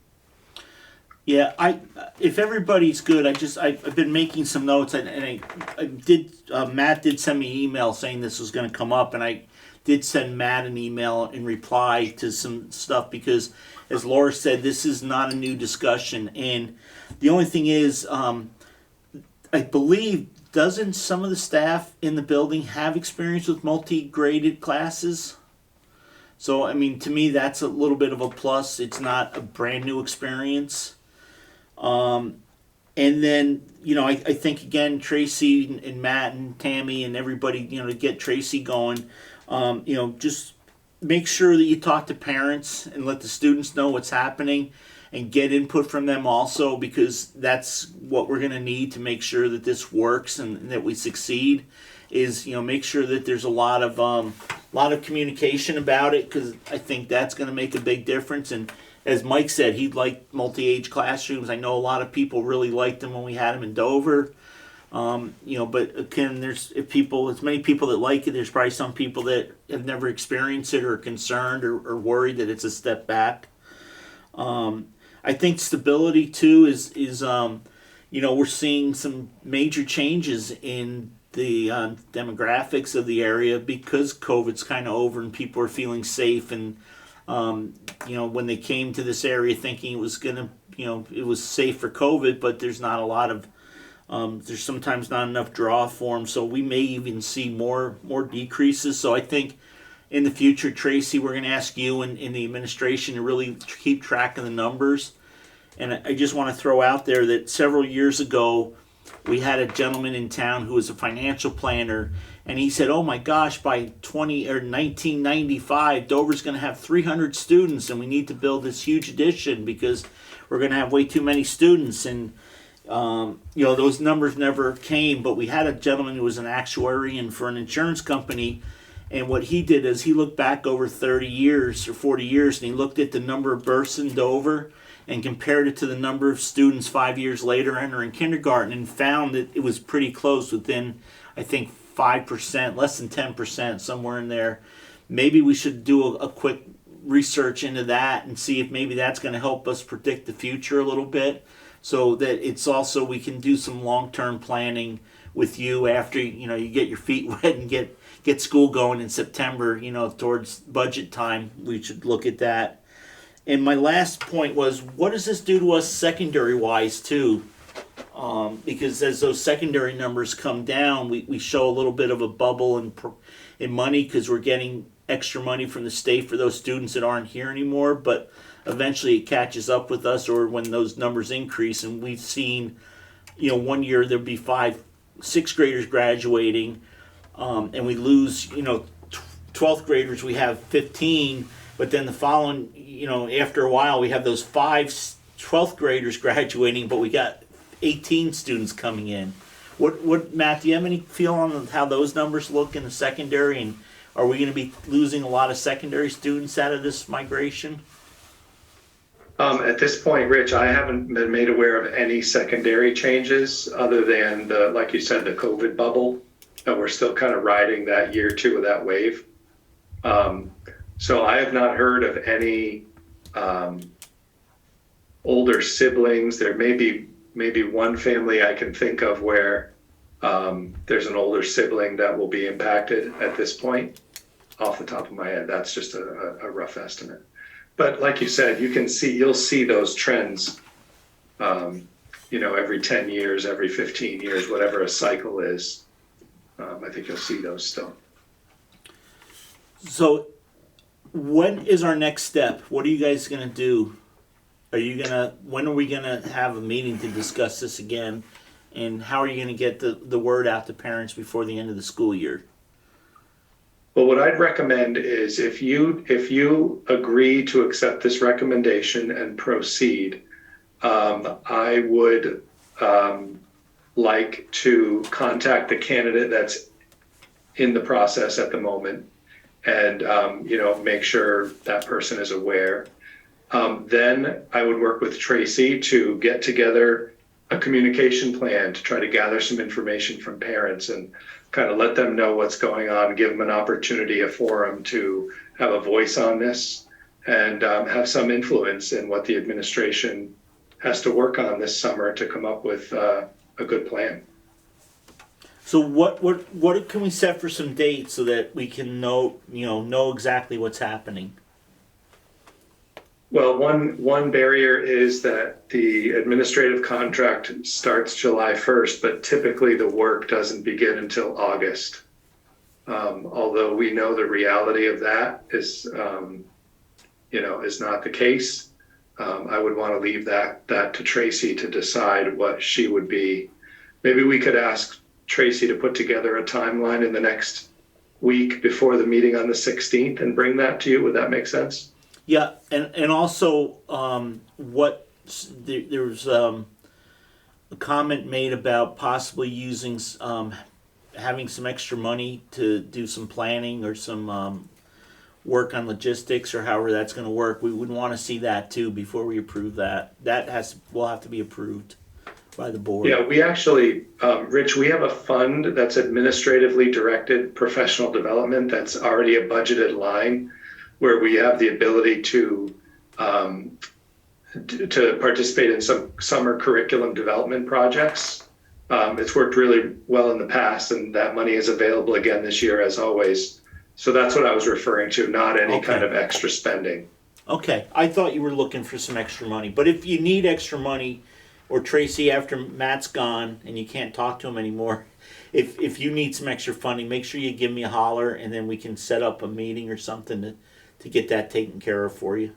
Yeah, if everybody's good, I've been making some notes, and I did. Matt did send me an email saying this was going to come up, and I did send Matt an email in reply to some stuff because, as Laura said, this is not a new discussion, and the only thing is, I believe doesn't some of the staff in the building have experience with multi-graded classes? So, I mean, to me, that's a little bit of a plus. It's not a brand new experience. And then, you know, I think, again, Tracy and Matt and Tammy and everybody, you know, to get Tracy going, you know, just make sure that you talk to parents and let the students know what's happening and get input from them also, because that's what we're going to need to make sure that this works and that we succeed, is, you know, make sure that there's a lot of communication about it, because I think that's going to make a big difference. And as Mike said, he liked multi-age classrooms. I know a lot of people really liked them when we had them in Dover. You know, but again, there's as many people that like it, there's probably some people that have never experienced it or are concerned or worried that it's a step back. I think stability too is you know, we're seeing some major changes in the demographics of the area because COVID's kind of over and people are feeling safe. And you know, when they came to this area thinking it was gonna, you know, it was safe for COVID, but there's not a lot of there's sometimes not enough draw for them, so we may even see more decreases. So I think in the future, Tracy, we're going to ask you and the administration to really keep track of the numbers. And I just want to throw out there that several years ago, we had a gentleman in town who was a financial planner, and he said, "Oh my gosh, by 1995, Dover's going to have 300 students, and we need to build this huge addition because we're going to have way too many students." And you know, those numbers never came, but we had a gentleman who was an actuary for an insurance company, and what he did is he looked back over 30 years or 40 years, and he looked at the number of births in Dover and compared it to the number of students 5 years later entering kindergarten, and found that it was pretty close, within, I think, 5%, less than 10%, somewhere in there. Maybe we should do a quick research into that and see if maybe that's going to help us predict the future a little bit, so that it's also, we can do some long-term planning with you after, you know, you get your feet wet and get school going in September, you know, towards budget time. We should look at that. And my last point was, what does this do to us secondary-wise too? Because as those secondary numbers come down, we show a little bit of a bubble in money, because we're getting extra money from the state for those students that aren't here anymore. But eventually it catches up with us, or when those numbers increase. And we've seen, you know, one year there'd be 5 6th graders graduating, and we lose, you know, 12th graders, we have 15, but then the following, you know, after a while we have those 5 12th graders graduating, but we got 18 students coming in. What Matt, do you have any feel on how those numbers look in the secondary, and are we going to be losing a lot of secondary students out of this migration? At this point, Rich, I haven't been made aware of any secondary changes other than the, like you said, the COVID bubble, and we're still kind of riding that year 2 of that wave. So I have not heard of any older siblings. There may be maybe one family I can think of where there's an older sibling that will be impacted at this point. Off the top of my head, that's just a rough estimate. But like you said, you'll see those trends, you know, every 10 years, every 15 years, whatever a cycle is. I think you'll see those still. So when is our next step? What are you guys going to do? When are we going to have a meeting to discuss this again? And how are you going to get the word out to parents before the end of the school year? Well, what I'd recommend is if you agree to accept this recommendation and proceed, I would like to contact the candidate that's in the process at the moment, and you know, make sure that person is aware. Then I would work with Tracy to get together a communication plan to try to gather some information from parents and kind of let them know what's going on, give them an opportunity, a forum to have a voice on this, and have some influence in what the administration has to work on this summer to come up with a good plan. So what can we set for some dates so that we can know exactly what's happening? Well, one barrier is that the administrative contract starts July 1st, but typically the work doesn't begin until August. Although we know the reality of that is, is not the case. I would want to leave that to Tracy to decide what she would be. Maybe we could ask Tracy to put together a timeline in the next week before the meeting on the 16th and bring that to you. Would that make sense? Yeah, and also there was a comment made about possibly using having some extra money to do some planning or some work on logistics or however that's going to work. We would want to see that too before we approve that. That will have to be approved by the board. Yeah, we actually, Rich, we have a fund that's administratively directed professional development that's already a budgeted line where we have the ability to participate in some summer curriculum development projects. It's worked really well in the past, and that money is available again this year as always. So that's what I was referring to, not any kind of extra spending. Okay, I thought you were looking for some extra money, but if you need extra money, or Tracy after Matt's gone and you can't talk to him anymore, if you need some extra funding, make sure you give me a holler, and then we can set up a meeting or something to get that taken care of for you.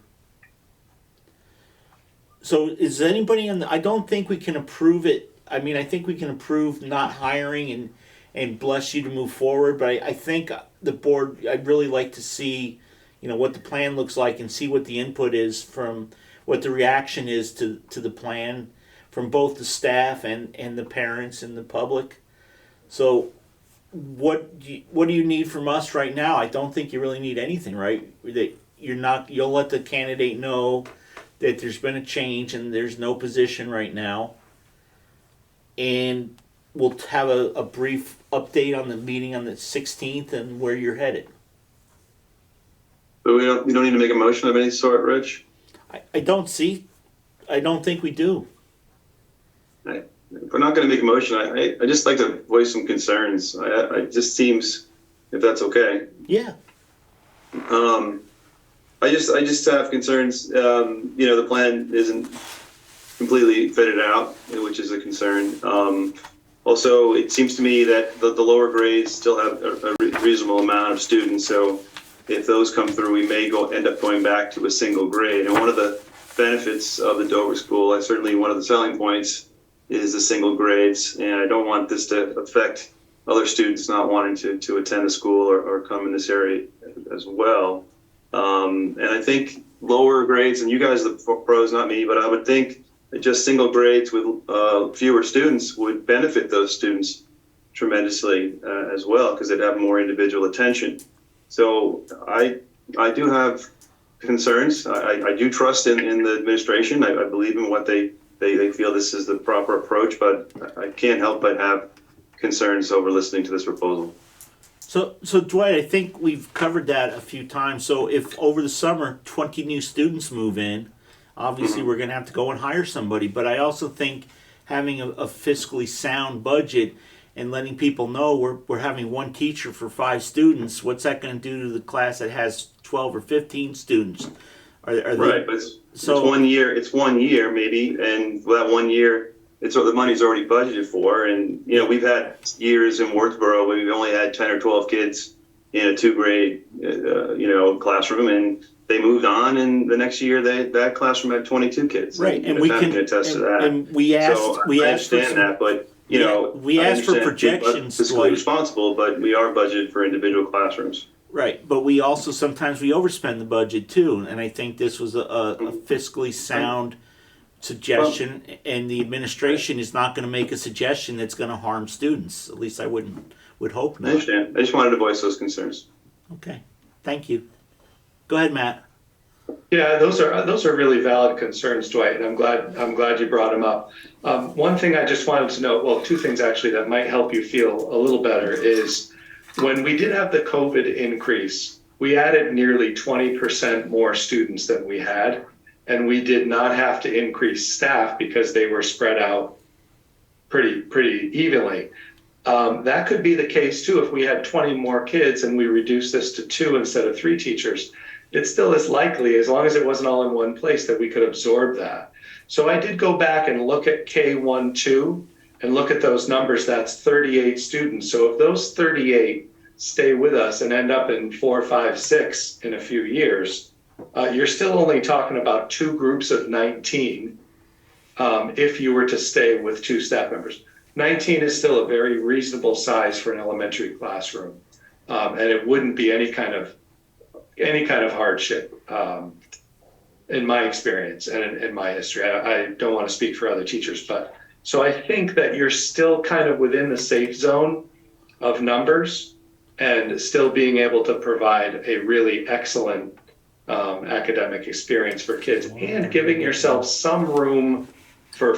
So is anybody I don't think we can approve it. I mean, I think we can approve not hiring and bless you to move forward, but I think the board, I'd really like to see, what the plan looks like and see what the input is from, what the reaction is to the plan from both the staff and the parents and the public. So what do you need from us right now? I don't think you really need anything, right? That you'll let the candidate know that there's been a change and there's no position right now. And we'll have a brief update on the meeting on the 16th and where you're headed. But you don't need to make a motion of any sort, Rich? I don't think we do. If we're not going to make a motion, I just like to voice some concerns. It just seems, if that's okay. Yeah. I just have concerns. The plan isn't completely fitted out, which is a concern. Also, it seems to me that the lower grades still have a reasonable amount of students. So if those come through, we may end up going back to a single grade. And one of the benefits of the Dover School, certainly one of the selling points, is the single grades. And I don't want this to affect other students not wanting to attend the school or come in this area as well. And I think lower grades, and you guys are the pros, not me, but I would think that just single grades with fewer students would benefit those students tremendously as well, because they'd have more individual attention. So I do have concerns. I do trust in the administration. I believe in what they feel this is the proper approach, but I can't help but have concerns over listening to this proposal. So Dwight, I think we've covered that a few times. So if over the summer 20 new students move in, obviously we're going to have to go and hire somebody. But I also think having a fiscally sound budget and letting people know we're having one teacher for 5 students, what's that going to do to the class that has 12 or 15 students? Right, but it's 1 year. It's 1 year maybe, and that 1 year, the money's already budgeted for. And we've had years in Wardsboro where we've only had 10 or 12 kids in a 2-grade classroom, and they moved on, and the next year that classroom had 22 kids. Right, and we can attest to that. And we asked, so we I asked understand that, but we asked for projections. Fiscally responsible, but we are budgeted for individual classrooms. Right, but we also sometimes we overspend the budget too, and I think this was a fiscally sound suggestion, and the administration is not going to make a suggestion that's going to harm students. At least I would hope not. I understand. I just wanted to voice those concerns. Okay, thank you. Go ahead, Matt. Yeah, those are really valid concerns, Dwight, and I'm glad you brought them up. One thing I just wanted to note, well, 2 things actually that might help you feel a little better is when we did have the COVID increase, we added nearly 20% more students than we had, and we did not have to increase staff because they were spread out pretty evenly. That could be the case too if we had 20 more kids and we reduced this to 2 instead of 3 teachers. it still is likely, as long as it wasn't all in one place, that we could absorb that. So I did go back and look at K12 and look at those numbers. That's 38 students. So if those 38 stay with us and end up in 4, 5, 6 in a few years, you're still only talking about 2 groups of 19 if you were to stay with 2 staff members. 19 is still a very reasonable size for an elementary classroom, and it wouldn't be any kind of hardship in my experience and in my history. I don't want to speak for other teachers, but so I think that you're still kind of within the safe zone of numbers and still being able to provide a really excellent academic experience for kids, and giving yourself some room for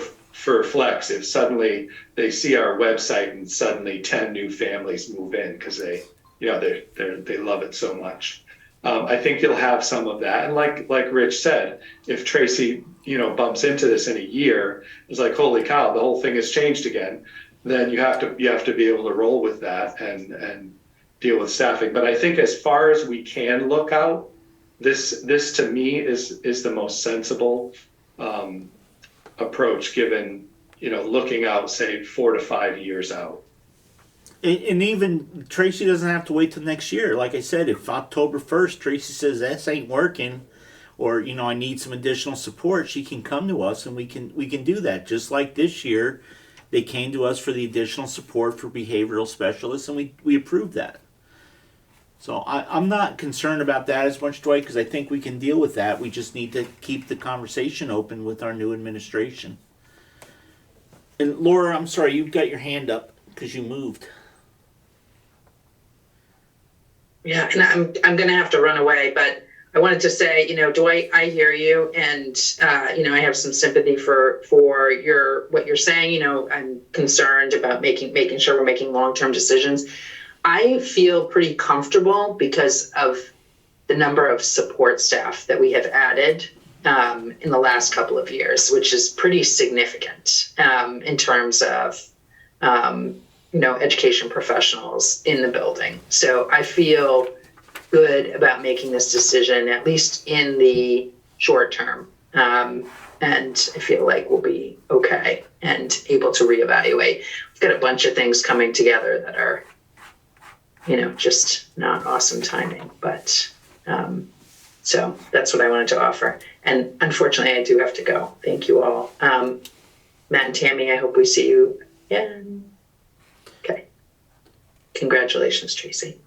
flex if suddenly they see our website and suddenly 10 new families move in because they love it so much. I think you'll have some of that, and like Rich said, if Tracy bumps into this in a year, it's like, holy cow, the whole thing has changed again. Then you have to be able to roll with that and deal with staffing. But I think as far as we can look out, this to me is the most sensible approach, given looking out, say 4 to 5 years out. And even Tracy doesn't have to wait till next year. Like I said, if October 1st Tracy says this ain't working, or I need some additional support, she can come to us and we can do that. Just like this year, they came to us for the additional support for behavioral specialists, and we approved that. So I'm not concerned about that as much, Dwight, because I think we can deal with that. We just need to keep the conversation open with our new administration. And Laura, I'm sorry, you've got your hand up because you moved. Yeah, and I'm going to have to run away, but I wanted to say, Dwight, I hear you, and I have some sympathy for what you're saying. I'm concerned about making sure we're making long-term decisions. I feel pretty comfortable because of the number of support staff that we have added in the last couple of years, which is pretty significant in terms of education professionals in the building. So I feel good about making this decision, at least in the short term. And I feel like we'll be okay and able to reevaluate. We've got a bunch of things coming together that are, just not awesome timing. But so that's what I wanted to offer. And unfortunately, I do have to go. Thank you all. Matt and Tammy, I hope we see you again. Okay. Congratulations, Tracy.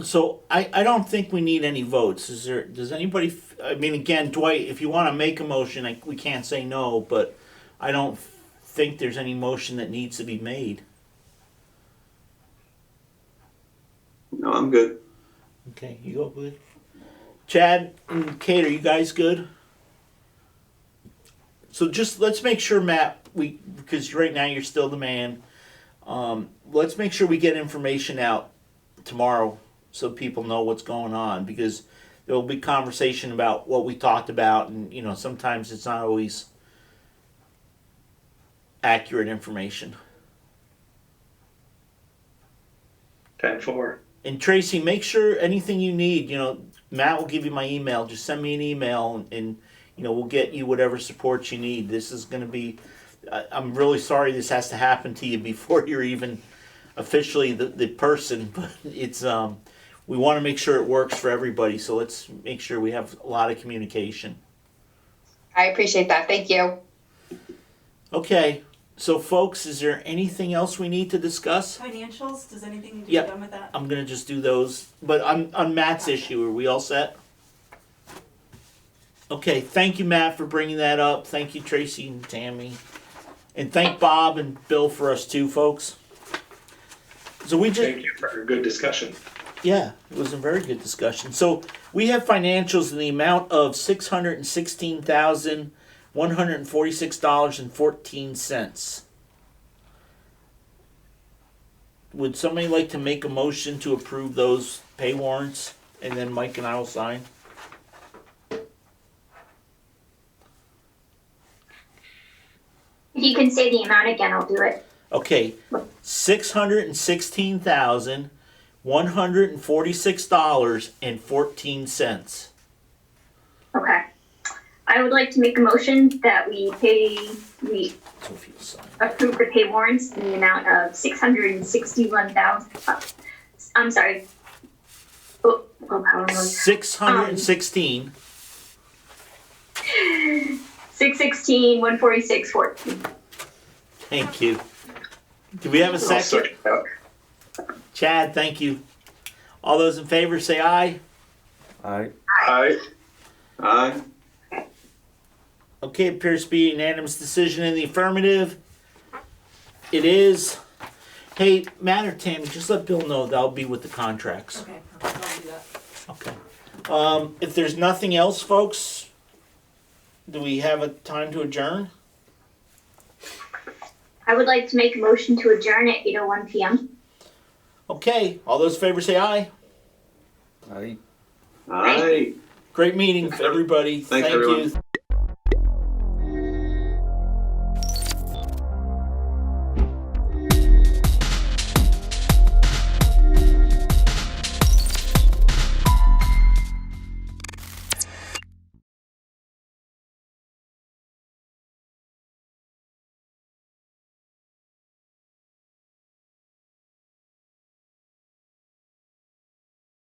So I don't think we need any votes. Does anybody, again, Dwight, if you want to make a motion, we can't say no, but I don't think there's any motion that needs to be made. No, I'm good. Okay, you go good. Chad and Kate, are you guys good? So just let's make sure, Matt, because right now you're still the man. Let's make sure we get information out tomorrow so people know what's going on, because there will be conversation about what we talked about, and sometimes it's not always accurate information. 10-4. And Tracy, make sure anything you need, Matt will give you my email. Just send me an email and we'll get you whatever support you need. This is going to be, I'm really sorry this has to happen to you before you're even officially the person, but it's, we want to make sure it works for everybody. So let's make sure we have a lot of communication. I appreciate that. Thank you. Okay. So, folks, is there anything else we need to discuss? Financials? Does anything need to Yep. be done with that? I'm going to just do those. But on Matt's issue, are we all set? Okay, thank you, Matt, for bringing that up. Thank you, Tracy and Tammy. And thank Bob and Bill for us too, folks. So we just... Thank you for a good discussion. Yeah, it was a very good discussion. So we have financials in the amount of $616,146.14. Would somebody like to make a motion to approve those pay warrants? And then Mike and I will sign. If you can say the amount again, I'll do it. Okay, $616,146.14. $146.14. Okay. I would like to make a motion that we approve the pay warrants in the amount of $661,000. I'm sorry. Oh, how many? 616. 616, 146, 14. Thank you. Do we have a second? Chad, thank you. All those in favor say aye. Aye. Aye. Aye. Okay, appears to be a unanimous decision in the affirmative. It is. Hey, Matt or Tammy, just let Bill know that'll be with the contracts. Okay, perfect. I'll do that. Okay. If there's nothing else, folks, do we have a time to adjourn? I would like to make a motion to adjourn at 8:01 p.m. Okay, all those in favor say aye. Aye. Aye. Great meeting, everybody. Thanks, Thank everyone. you.